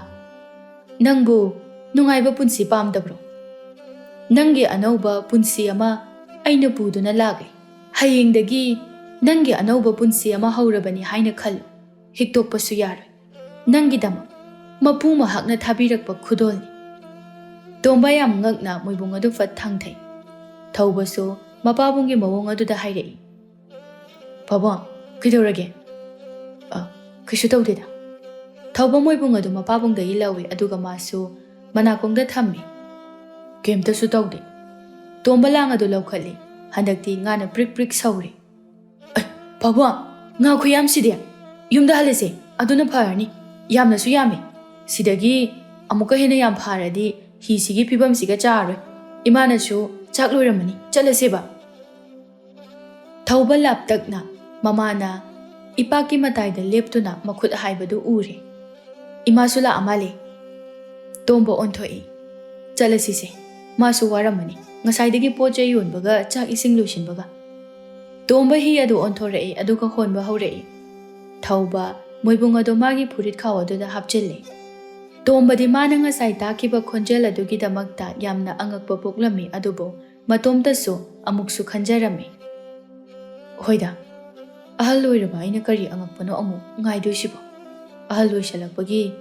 Speaker 1: ꯅꯪꯕꯨ ꯅꯨꯡꯉꯥꯏꯕ ꯄꯨꯟꯁꯤ ꯄꯥꯝꯗꯕ꯭ꯔꯣ ꯅꯪꯒꯤ ꯑꯅꯧꯕ ꯄꯨꯟꯁꯤ ꯑꯃ ꯑꯩꯅ ꯄꯨꯗꯨꯅ ꯂꯥꯛꯂꯦ ꯍꯌꯦꯡꯗꯒꯤ ꯅꯪꯒꯤ ꯑꯅꯧꯕ ꯄꯨꯟꯁꯤ ꯑꯃ ꯍꯧꯔꯕꯅꯤ ꯍꯥꯏꯅ ꯈꯜꯂꯨ ꯍꯤꯛꯇꯣꯛꯄꯁꯨ ꯌꯥꯔꯣꯏ ꯅꯪꯒꯤꯗꯃꯛ ꯃꯄꯨ ꯃꯍꯥꯛꯅ ꯊꯥꯕꯤꯔꯛꯄ ꯈꯨꯗꯣꯜꯅꯤ ꯇꯣꯝꯕ ꯌꯥꯝ ꯉꯛꯅ ꯃꯣꯏꯕꯨꯡ ꯑꯗꯨ ꯐꯠ ꯊꯥꯡꯊꯩ ꯊꯧꯕꯁꯨ ꯃꯄꯥꯕꯨꯡꯒꯤ ꯃꯑꯣꯡ ꯑꯗꯨꯗ ꯍꯥꯏꯔꯛꯏ ꯄꯥꯕꯨꯡ ꯀꯩꯗꯧꯔꯒꯦ ꯀꯩꯁꯨ ꯇꯧꯗꯦꯗ ꯊꯧꯕ ꯃꯣꯏꯕꯨꯡ ꯑꯗꯨ ꯃꯄꯥꯕꯨꯡꯗꯒꯤ ꯂꯧꯏ ꯑꯗꯨꯒ ꯃꯥꯁꯨ ꯃꯅꯥꯀꯣꯡꯗ ꯊꯝꯃꯤ ꯀꯩꯝꯇꯁꯨ ꯇꯧꯗꯦ ꯇꯣꯝꯕ ꯂꯥꯡ ꯑꯗꯨ ꯂꯧꯈꯠꯂꯤ ꯍꯟꯗꯛꯇꯤ ꯉꯥꯅ ꯄ꯭ꯔꯤꯛ ꯄ꯭ꯔꯤꯛ ꯁꯧꯔꯤ ꯄꯥꯕꯨꯡ ꯉꯥ ꯈꯨꯌꯥꯝꯁꯤꯗꯤ ꯌꯨꯝꯗ ꯍꯜꯂꯁꯦ ꯑꯗꯨꯅ ꯐꯔꯅꯤ ꯌꯥꯝꯅꯁꯨ ꯌꯥꯝꯃꯤ ꯁꯤꯗꯒꯤ ꯑꯃꯨꯛꯀ ꯍꯦꯟꯅ ꯌꯥꯝ ꯐꯥꯔꯗꯤ ꯍꯤꯁꯤꯒꯤ ꯐꯤꯕꯝꯁꯤꯒ ꯆꯥꯔꯔꯣꯏ ꯏꯃꯥꯅꯁꯨ ꯆꯥꯛ ꯂꯣꯏꯔꯝꯃꯅꯤ ꯆꯠꯂꯁꯦꯕ ꯊꯧꯕ ꯂꯥꯞꯇꯛꯅ ꯃꯃꯥꯅ ꯏꯄꯥꯛꯀꯤ ꯃꯇꯥꯏꯗ ꯂꯦꯞꯇꯨꯅ ꯃꯈꯨꯠ ꯍꯥꯏꯕꯗꯨ ꯎꯔꯦ Imasu la'amali. Tomba onthoi. Chalasise. Masu waramani. Ngasaidagi pocha yonbaga chak ising loisinbaga. Tomba hi adu onthorei aduga honba haurei. Thauba moibung ado magi phurit khaw aduda hapchille. Tomba di mana ngasai takiba khonjel adugi damakta yamna angakpa poklami adubo matomta su amuksu khanjarami. Hoida. Ahal loiraba aina kari angakpano amu ngaidoisibo. Ahal loisalakpagi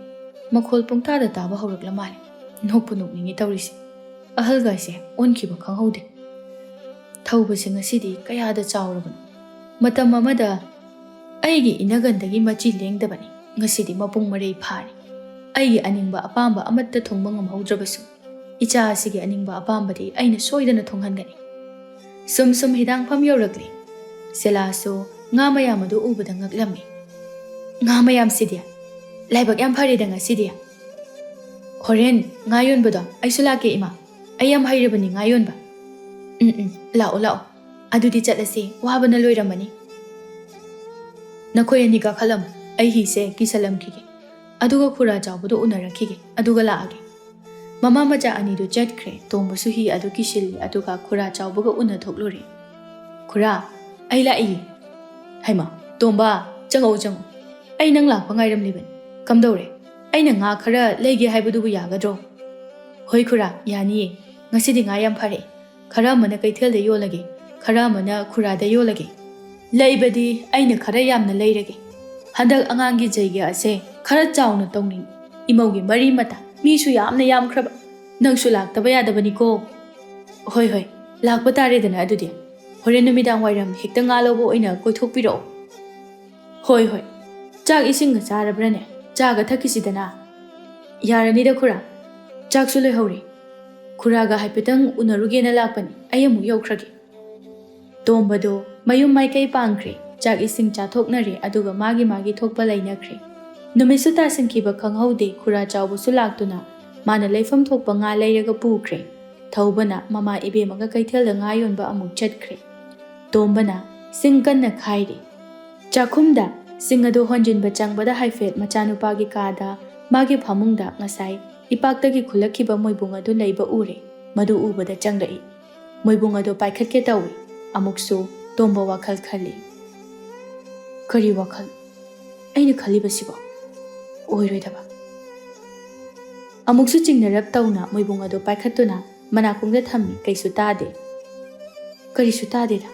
Speaker 1: makhol pungtada taba haurakla male. Nokpu nokningi tawrisi. Ahal gaise onkiba khanghaude. Thauba sing asidi kayada chawrabano. Matam amada aigi inagandagi machi lengdabani. Ngasidi mapung marei phari. Aigi aningba apamba amatta thongba ngamhaudrabasu. Icha asigi aningba apambadi aina soidana thonghangani. Sum hidang pham yaurakli. Selaso nga mayam adu ubada ngaklami. Nga mayam sidia. Laibak yam phari da ngasidia. Horen ngayon bado aisu lake ima. Ayam hairabani ngayon ba. Lao. Adudi chatlasi wabana loiramani. Nakoy ani ka khalam ai hi se kisalam kige. Aduga khura jawbado unarakige. Aduga laage. Mama maja ani do chatkre tomba su hi adu kisil aduga khura jawbaga una thoklore. Khura ai lai. Haima tomba changau. Ai nang lakpa ngairam liban. Kamdore aina nga khara leige haibadubu yagadro. Hoi khura yani ngasidi nga yam phare. Khara mana kaithel de yolage. Khara mana khura de yolage. Laibadi aina khara yamna leirage. Handak angangi jaiga ase khara chawna tongning. Imaugi mari mata misu yamna yam khraba. Nangsu laktaba yadabani ko. Hoi lakpa tare dana adudi. Horen numidang wairam hekta nga lobo oina koithokpiro. Hoi chak ising ga charabrane. Chaga thakisidana. Yaranida khura. Chak sule hauri. Khuraga haipetang unarugena lakpani. Ayamu yaukragi. Tombado mayum maikai pangkre. Chak ising chathoknare aduga magi thokpa lainakre. Numisu tasangkiba khanghaude khura chawbusu laktuna. Mana leifam thokpa nga leiraga pukre. Thaubana mama ibemaga kaithelda nga yonba amuk chatkre. Tombana singkanna khairi. Chakhumda Singado honjin bachang bada haifet machanupagi kada magi phamungda ngasai ipaktagi khulakhiba moibung adu leiba ure madu ubada changlai moibung adu paikhatke tawi amuksu tomba wakhal khali kari wakhal aina khali basibo oiroidaba amuksu chingnarap tawna moibung adu paikhatuna manakungda thammi kaisu tade kari su tade da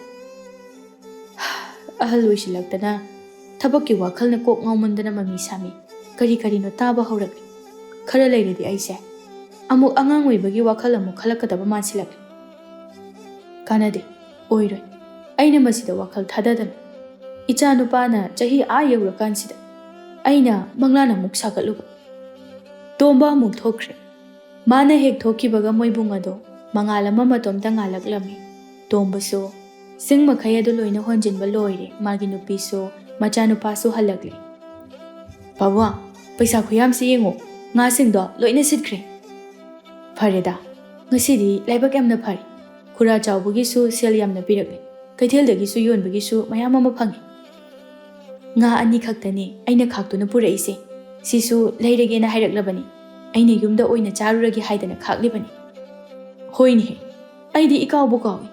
Speaker 1: ahal loisilaktana Tabaki wakal na kok ngaumandana mami sami. Kari no taba haurak. Khara lairadi aise. Amuk angang bagi wakal amuk khalakadaba mansilak. Kanade. Oiroi. Aina masida wakal thadadan. Icha nupana chahi yawrakan sida. Aina manglana muk sagatluba. Tomba amuk thokre. Mana hek thokibaga moibung ado. Mangalama matomta ngalaklami. Tomba so. Sing makhaya do loina honjinba loire. Magi nupi so. Machanupasu halagli. Pawa, paisa khuyam si yengo. Nga singdo loina sitkre. Fareda. Ngasidi laibak yamna phari. Khura chawbugi su sel yamna pirakli. Kaitheldagi su yonbagi su mayam ama phangi. Nga ani khaktani aina khaktuna puraise. Sisu leiragena hairaklabani. Aina yumda oina charuragi haidana khaklibani. Hoini. Aidi ikawbu kawi.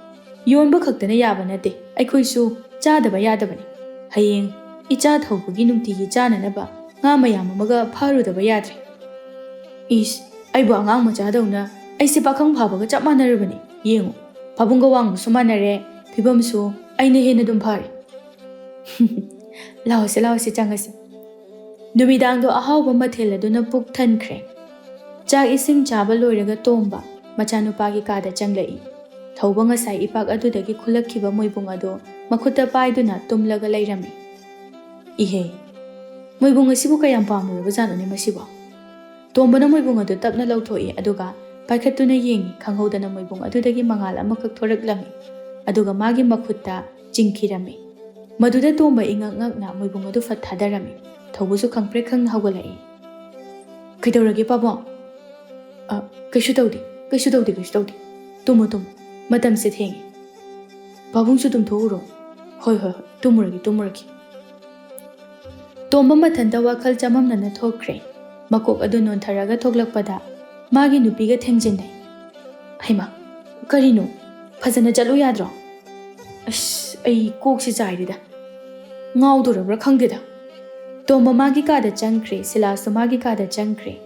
Speaker 1: Yonba khaktana yaba nate. Aikhoi su chadaba yadabani. Hayeng icha thawbagi numtigi chananaba nga mayam amaga pharudaba yadre. Is aibu angang machadawna aise pakhang phabaga chap manarabani. Yengo pabunga wangbu sumanare phibamsu aina hena dum phari. Lawse changasi. Numidangdo ahawba mathel aduna puk thankre. Chak ising chaba loiraga tomba machanupagi kada changlai. Thawba ngasai ipak adudagi khulakhiba moibung ado makhutta paiduna tumlaga lairami. Ihe. Moibung asibu kayam pamuraba janone masibo. Tombana moibung ado tapna lauthoi aduga paikhatuna yengi khanghodana moibung adudagi mangal amakak thoraklami. Aduga magi makhutta chingkhirami. Maduda tomba ingak-ngakna moibung adu fat thadarami. Thawbusu khangpre khang hawgalai. Kaidawrage pabo? Kaishu tawdi. Tumo. Matam se thengi. Pabung su tum thoro. Hoi. Tumuragi. Tomba mathanda wakhal chamamna na thokre. Makok adu nontaraga thoklakpada magi nupiga thengjinnai. Haima, karino? Fazana chalo yadro? Ash, ai kokse chairida. Ngaudorabra khangdeda. Tomba magi kada changkre, Silasu magi kada changkre.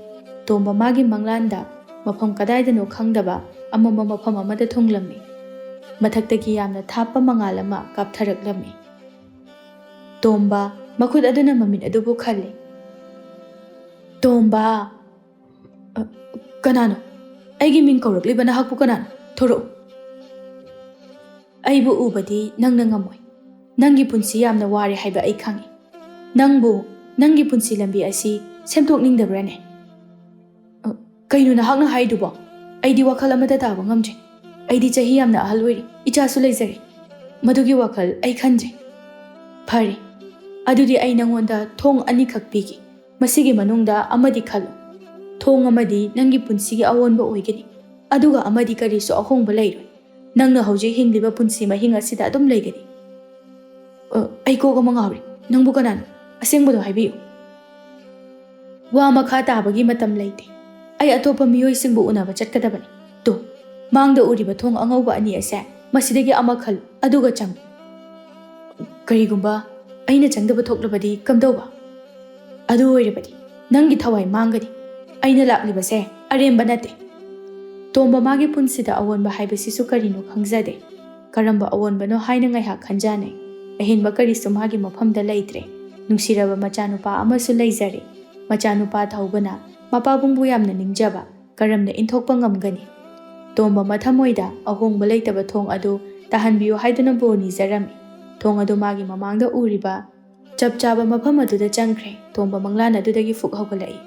Speaker 1: Tomba magi manglanda mafam kadaidano khangdaba amama mafam amada thunglammi. Mathaktagi yamna thappa mangalama kaptharaklammi. Tomba makhud aduna mamit adubu khalli. Tomba kanano? Aigi ming kaurakliba nahakpu kanano? Thoro. Aibu ubadi nangna ngamoi. Nangi punsi yamna wari haiba ai khangi. Nangbu nangi punsi lambi asi semthokningdabrane. Kainu nahakna haidubo. Aidi wakhal amada taba ngamje. Aidi chahi yamna ahal oiri. Ichasu leizari. Madugi wakhal ai khanje. Phari. Adudi ai nangonda thong ani khak pigi. Masigi manungda amadi khalo. Thong amadi nangi punsigi awonba oigani. Aduga amadi karisu ahongba leiroi. Nangna hauji hingliba punsi mahing asida adum leigani. Ai koga mangawri. Nangbu kanano? Asengbodo haibiyo. Wa makha tabagi matam leite. Ai atopa miyoi singbu unaba chatkadabani. To, mangda uriba thong angauba ani ase. Masidagi ama khalo. Aduga chang. Karigumba aina changdaba thoklabadi kamdauba. Adu oirabadi nangi thawai mangani. Aina laklibase aremba nate. Tomba magi punsida awonba haibasisu karino khangzade. Karamba awonbano haina ngaihak khanjanai. Ahinba karisu magi mafamda leitre. Nungsiraba machanupa amasu leizare. Machanupa thawbana mapabungbu yamna ningjaba. Karamna inthokpa ngamgani. Tomba mathamoida ahongba leitaba thong adu tahanbiyo haiduna boni zarami. Thong adu magi mamangda uriba chapchaba mafam aduda changkre. Tomba manglana adudagi fuk hawgalai.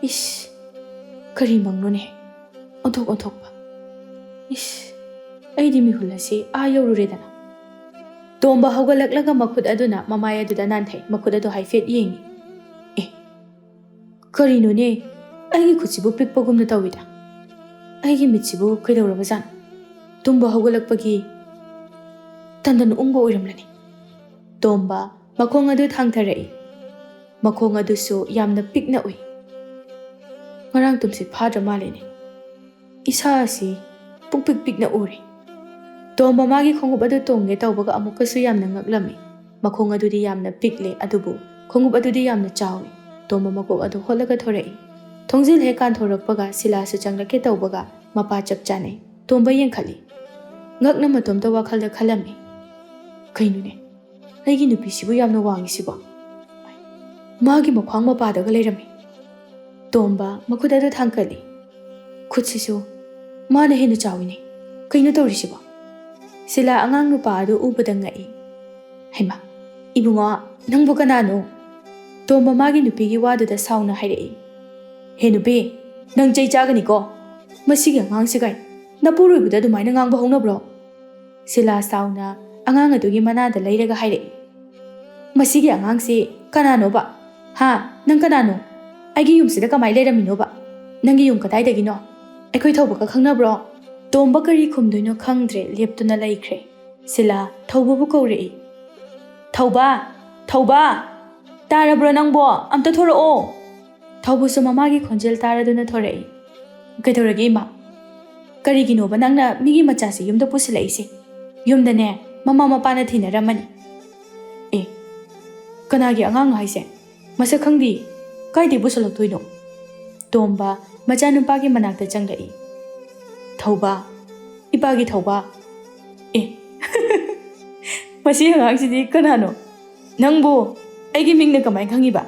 Speaker 1: Ish, kari mangnone. Onthokpa. Ish, aidi mihulasi ayawruredana. Tomba hawgalaklaga makhud aduna mamaya aduda nanthai makhud adu haifet yengi. Karino ne? Aigi khutsibu pikpagumna tawida. Aigi mitsibu kaidawrabazan. Tumba hawgalakpagi tandan ungba oiramlani. Tomba makhong adu thangtharai. Makhong adusu yamna pikna oi. Ngarang tumsit phadra malene. Isa asi pukpik pikna uri. Tomba magi khongup adu tongge tawbaga amukasu yamna ngaklami. Makhong adudi yamna pikle adubu khongup adudi yamna chawi. Tomba makok adu holaga thorai. Thongzil hekan thorakpaga Silasu changlake tawbaga mapa chapchane. Tomba yengkhali. Ngakna matomta wakhalda khalami. Kainune? Aigi nupisibu yamna wangisibo. Magi makhwang mapadaga leirami. Tomba makhud adu thangkali. Khutsisu mana hena chawini. Kainu tawrisibo. Sila angang nupa adu ubada ngai. Haima, ibungo nangbu kanano? Tomba magi nupigi waduda sauna hairei. He nupi, nang jai chagani ko. Masigi angang sigai. Napuruibuda dumaina ngangba hongnabro. Sila sauna angang adugi manada leiraga hairei. Masigi angang si kanano ba? Ha, nang kanano? Aigi yumsida kamai leiramino ba? Nangi yum kadaidagino? Aikoi thawbaga khangnabro? Tomba kari khumdoino khangdre leptuna laikre. Sila thawbabu kaurei. Thawba! Tarabro nangbo amta thorao. Thawbusu mamagi khonjel taraduna thorei. Kaidoragi ma? Karigino ba nangna migi machasi yumda pusilaisi? Yumdane mama mapana thinaramani. Kanagi angang haise? Masa khangdi kaidi busalaktoino? Tomba machanupagi manakta changlai. Thawba, ipagi thawba. Masi hangangsidi kanano? Nangbu aigi mingna kamai khangiba?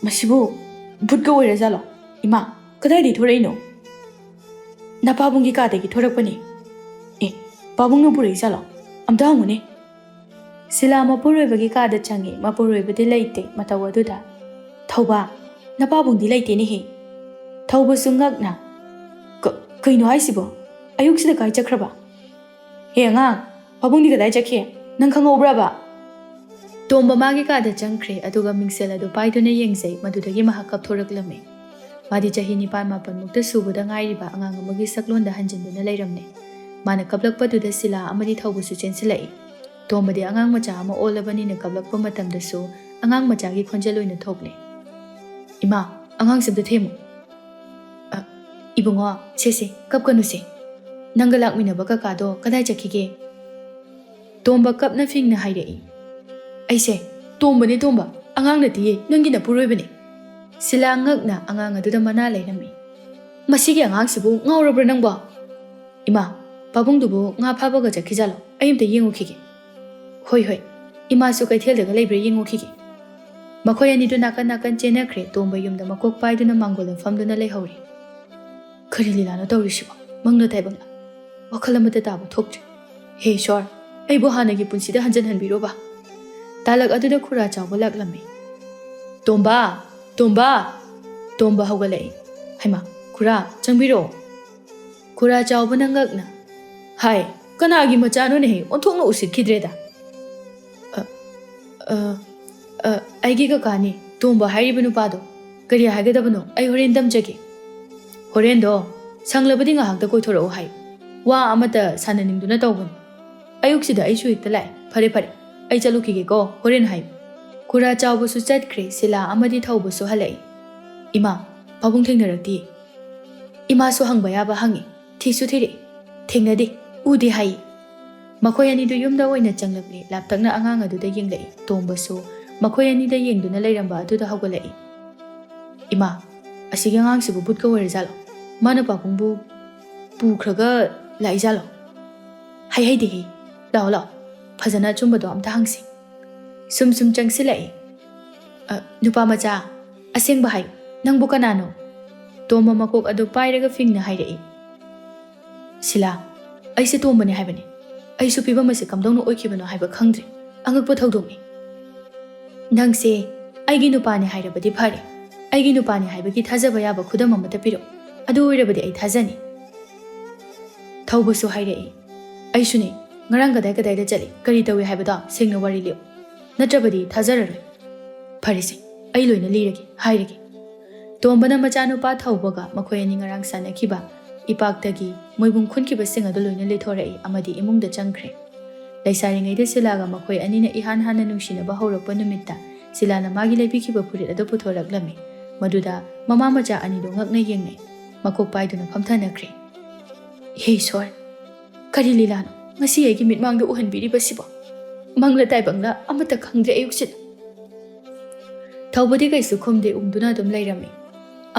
Speaker 1: Masibu bhutga oirazalo? Ima, kadaidi thoraino? Napabungi kadagi thorakpani. Pabungna purai amta hangune. Sila mapuroibagi kada changi mapuroibadi leite matawaduda. Thawba, napabungdi leite ni he. Thawba sungakna. Kaino haisibo? Ayuksida kai chakraba? He angang, pabungdi kadai chakhe? Nang khangobra? Tomba magi kada changkre aduga mingsel adu paiduna yengzai madudagi mahakap thoraklame. Madi chahi nipan mapan mukta subada ngairiba angang amagi saklonda hanjinduna leiramne. Mana kablakpaduda Sila amadi thawbusu chensilai. Tombadi angang macha ama olabani na kablakpa matamdasu angang machagi khonjel oina thokle. Ima, ꯑꯉꯥꯡꯁꯤꯝꯇ ꯊꯦꯝꯃꯨ ꯏꯕꯨꯡꯉꯣ ꯁꯦ ꯀꯞꯀꯅꯨꯁꯦ ꯅꯪꯒ ꯂꯥꯛꯃꯤꯟꯅꯕ ꯀꯀꯥꯗꯣ ꯀꯗꯥꯏ ꯆꯠꯈꯤꯒꯦ ꯇꯣꯝꯕ ꯀꯞꯅ ꯐꯤꯡꯅ ꯍꯥꯏꯔꯛꯏ ꯑꯩꯁꯦ ꯇꯣꯝꯕꯅꯦ ꯇꯣꯝꯕ ꯑꯉꯥꯡ ꯅꯠꯇꯤꯌꯦ ꯅꯪꯒꯤ ꯅꯄꯨꯔꯣꯏꯕꯅꯦ ꯁꯤꯂꯥ ꯉꯛꯅ ꯑꯉꯥꯡ ꯑꯗꯨꯗ ꯃꯅꯥ ꯂꯩꯔꯝꯃꯤ ꯃꯁꯤꯒꯤ ꯑꯉꯥꯡꯁꯤꯕꯨ ꯉꯥꯎꯔꯕ꯭ꯔꯥ ꯅꯪꯕꯣ ꯏꯃꯥ ꯄꯥꯕꯨꯡꯗꯨꯕꯨ ꯉꯥ ꯐꯥꯕꯒ ꯆꯠꯈꯤꯖꯥꯠꯂꯣ ꯑꯩ ꯑꯝꯇ ꯌꯦꯡꯉꯨꯈꯤꯒꯦ ꯍꯣꯏ ꯏꯃꯥꯁꯨ ꯀꯩꯊꯦꯜꯗꯒ ꯂꯩꯕ꯭ꯔꯥ ꯌꯦꯡꯉꯨꯈꯤꯒꯦ ꯃꯈꯣꯏ ꯑꯅꯤꯗꯨ ꯅꯥꯀꯟ ꯅꯥꯀꯟ ꯆꯦꯟꯅꯈ꯭ꯔꯦ ꯇꯣꯝꯕ ꯌꯨꯝꯗ ꯃꯀꯣꯛ ꯄꯥꯏꯗꯨꯅ ꯃꯥꯡꯒꯣꯜꯗ ꯐꯝꯗꯨꯅ ꯂꯩꯍꯧꯔꯤ ꯀꯔꯤ ꯂꯤꯂꯥꯅꯣ ꯇꯧꯔꯤꯁꯤꯕꯣ ꯃꯪꯂ ꯇꯥꯏꯕꯪꯂ ꯋꯥꯈꯜ ꯑꯃꯠꯇ ꯇꯥꯕ ꯊꯣꯛꯇ꯭ꯔꯦ ꯍꯦ ꯏꯁ꯭ꯋꯔ ꯑꯩꯕꯨ ꯍꯥꯟꯅꯒꯤ ꯄꯨꯟꯁꯤꯗ ꯍꯟꯖꯤꯟꯍꯟꯕꯤꯔꯣꯕ ꯇꯥꯂꯛ ꯑꯗꯨꯗ ꯈꯨꯔꯥ ꯆꯥꯎꯕ ꯂꯥꯛꯂꯝꯃꯤ ꯇꯣꯝꯕ ꯍꯧꯒꯠꯂꯛꯏ ꯍꯩꯃꯥ ꯈꯨꯔꯥ ꯆꯪꯕꯤꯔꯛꯑꯣ ꯈꯨꯔꯥ ꯆꯥꯎꯕꯅ ꯉꯛꯅ ꯍꯥꯏ ꯀꯅꯥꯒꯤ ꯃꯆꯥꯅꯣꯅꯦꯍꯦ ꯑꯣꯟꯊꯣꯛꯅ ꯎꯁꯤꯠꯈꯤꯗ꯭ꯔꯦꯗ ꯑꯩꯒꯤ ꯀꯀꯥꯅꯤ ꯇꯣꯝꯕ ꯍꯥꯏꯔꯤꯕ ꯅꯨꯄꯥꯗꯣ ꯀꯔꯤ ꯍꯥꯏꯒꯗꯕꯅꯣ ꯑꯩ ꯍꯣꯔꯦꯟ ꯇꯝꯖꯒꯦ ꯍꯣꯔꯦꯟꯗꯣ ꯁꯪꯂꯕꯗꯤ ꯉꯥꯏꯍꯥꯛꯇ ꯀꯣꯏꯊꯣꯔꯛꯑꯣ ꯍꯥꯏ ꯋꯥ ꯑꯃꯠꯇ ꯁꯥꯟꯅꯅꯤꯡꯗꯨꯅ ꯇꯧꯕꯅꯤ ꯑꯌꯨꯛꯁꯤꯗ ꯑꯩꯁꯨ ꯍꯦꯛꯇ ꯂꯥꯛꯑꯦ ꯐꯔꯦ ꯑꯩ ꯆꯠꯂꯨꯈꯤꯒꯦꯀꯣ ꯍꯣꯔꯦꯟ ꯍꯥꯏꯌꯨ ꯈꯨꯔꯥ ꯆꯥꯎꯕꯁꯨ ꯆꯠꯈ꯭ꯔꯦ ꯁꯤꯂꯥ ꯑꯃꯗꯤ ꯊꯧꯕꯁꯨ ꯍꯜꯂꯛꯏ ꯏꯃꯥ ꯄꯥꯕꯨꯡ ꯊꯦꯡꯅꯔꯛꯇꯤꯌꯦ ꯏꯃꯥꯁꯨ ꯍꯪꯕ ꯌꯥꯕ ꯍꯪꯉꯤ ꯊꯤꯁꯨ ꯊꯤꯔꯛꯏ ꯊꯦꯡꯅꯗꯦ ꯎꯗꯦ ꯍꯥꯏꯌꯦ ꯃꯈꯣꯏ ꯑꯅꯤꯗꯨ ꯌꯨꯝꯗ ꯑꯣꯏꯅ ꯆꯪꯂꯛꯂꯦ ꯂꯥꯞꯇꯛꯅ ꯑꯉꯥꯡ ꯑꯗꯨꯗ ꯌꯦꯡꯂꯛꯏ ꯇꯣꯝꯕꯁꯨ ꯃꯈꯣꯏ ꯑꯅꯤꯗ ꯌꯦꯡꯗꯨꯅ ꯂꯩꯔꯝꯕ ꯑꯗꯨꯗ ꯍꯧꯒꯠꯂꯛꯏ ꯏꯃꯥ ꯑꯁꯤꯒꯤ ꯑꯉꯥꯡꯁꯤꯕꯨ ꯕꯨꯠꯀ ꯑꯣꯏꯔꯖꯥꯠꯂꯣ ꯃꯥꯅ ꯄꯥꯕꯨꯡꯕꯨ ꯄꯨꯈ꯭ꯔꯒ ꯂꯥꯛꯏꯖꯥꯠꯂꯣ ꯍꯩꯍꯩꯗꯦꯍꯦ ꯂꯥꯛꯑꯣ ꯐꯖꯅ ꯑꯆꯨꯝꯕꯗꯣ ꯑꯝꯇ ꯍꯪꯁꯤ ꯁꯨꯝ ꯆꯪꯁꯤꯜꯂꯛꯏ ꯅꯨꯄꯥ ꯃꯆꯥ ꯑꯁꯦꯡꯕ ꯍꯥꯏꯌꯨ ꯅꯪꯕꯨ ꯀꯅꯥꯅꯣ ꯇꯣꯝꯕ ꯃꯀꯣꯛ ꯑꯗꯨ ꯄꯥꯏꯔꯒ ꯐꯤꯡꯅ ꯍꯥꯏꯔꯛꯏ ꯁꯤꯂꯥ ꯑꯩꯁꯦ ꯇꯣꯝꯕꯅꯦ ꯍꯥꯏꯕꯅꯤ ꯑꯩꯁꯨ ꯐꯤꯕꯝ ꯑꯁꯤ ꯀꯝꯗꯧꯅ ꯑꯣꯏꯈꯤꯕꯅꯣ ꯍꯥꯏꯕ ꯈꯪꯗ꯭ꯔꯦ ꯑꯉꯛꯄ ꯊꯧꯗꯣꯛꯅꯤ ꯅꯪꯁꯦ ꯑꯩꯒꯤ ꯅꯨꯄꯥꯅꯦ ꯍꯥꯏꯔꯕꯗꯤ ꯐꯔꯦ ꯑꯩꯒꯤ ꯅꯨꯄꯥꯅꯦ ꯍꯥꯏꯕꯒꯤ ꯊꯥꯖꯕ ꯌꯥꯕ ꯈꯨꯗꯝ ꯑꯃꯠꯇ ꯄꯤꯔꯛꯎ ꯑꯗꯨ ꯑꯣꯏꯔꯕꯗꯤ ꯑꯩ ꯊꯥꯖꯅꯤ ꯊꯧꯕꯁꯨ ꯍꯥꯏꯔꯛꯏ ꯑꯩꯁꯨꯅꯦ ꯉꯔꯥꯡ ꯀꯗꯥꯏꯗ ꯆꯠꯂꯤ ꯀꯔꯤ ꯇꯧꯏ ꯍꯥꯏꯕꯗꯣ ꯁꯦꯡꯅ ꯋꯥꯔꯤ ꯂꯤꯌꯨ ꯅꯠꯇ꯭ꯔꯕꯗꯤ ꯊꯥꯖꯔꯔꯣꯏ ꯐꯔꯦꯁꯦ ꯑꯩ ꯂꯣꯏꯅ ꯍꯥꯏꯔꯒꯦ ꯇꯣꯝꯕꯅ ꯃꯆꯥꯅꯨꯄꯥ ꯊꯧꯕꯒ ꯃꯈꯣꯏ ꯑꯅꯤ ꯉꯔꯥꯡ ꯁꯥꯟꯅꯈꯤꯕ ꯏꯄꯥꯛꯇꯒꯤ ꯃꯣꯏꯕꯨꯡ ꯈꯨꯟꯈꯤꯕꯁꯤꯡ ꯑꯗꯨ ꯂꯣꯏꯅ ꯂꯤꯊꯣꯔꯛꯏ ꯑꯃꯗꯤ ꯏꯃꯨꯡꯗ ꯆꯪꯈ꯭ꯔꯦ ꯂꯩꯁꯥꯔꯤꯉꯩꯗ ꯁꯤꯂꯥꯒ ꯃꯈꯣꯏ ꯑꯅꯤꯅꯏꯍꯥꯟ ꯍꯥꯟꯅ ꯅꯨꯡꯁꯤꯅꯕ ꯍꯧꯔꯛꯄ ꯅꯨꯃꯤꯠꯇ ꯁꯤꯂꯥꯅ ꯃꯥꯒꯤ ꯂꯩꯕꯤꯈꯤꯕ ꯐꯨꯔꯤꯠ ꯑꯗꯨ ꯄꯨꯊꯣꯔꯛꯂꯝꯃꯤ ꯃꯗꯨꯗ ꯃꯃꯥ ꯃꯆꯥ ꯑꯅꯤꯗꯨ ꯉꯛꯅ ꯌꯦꯡꯅꯩ ꯃꯀꯣꯛ ꯄꯥꯏꯗꯨꯅ ꯐꯝꯊꯅꯈ꯭ꯔꯦ ꯍꯦ ꯏꯁ꯭ꯋꯔ ꯀꯔꯤ ꯂꯤꯂꯥꯅꯣ ꯉꯁꯤ ꯑꯩꯒꯤ ꯃꯤꯠꯃꯥꯡꯗ ꯎꯍꯟꯕꯤꯔꯤꯕꯁꯤꯕꯣ ꯃꯪꯂ ꯇꯥꯏꯕꯪꯂ ꯑꯃꯠꯇ ꯈꯪꯗ꯭ꯔꯦ ꯑꯌꯨꯛꯁꯤꯗ ꯊꯧꯕꯗꯤ ꯀꯩꯁꯨ ꯈꯨꯝꯗꯦ ꯎꯪꯗꯨꯅ ꯑꯗꯨꯝ ꯂꯩꯔꯝꯃꯤ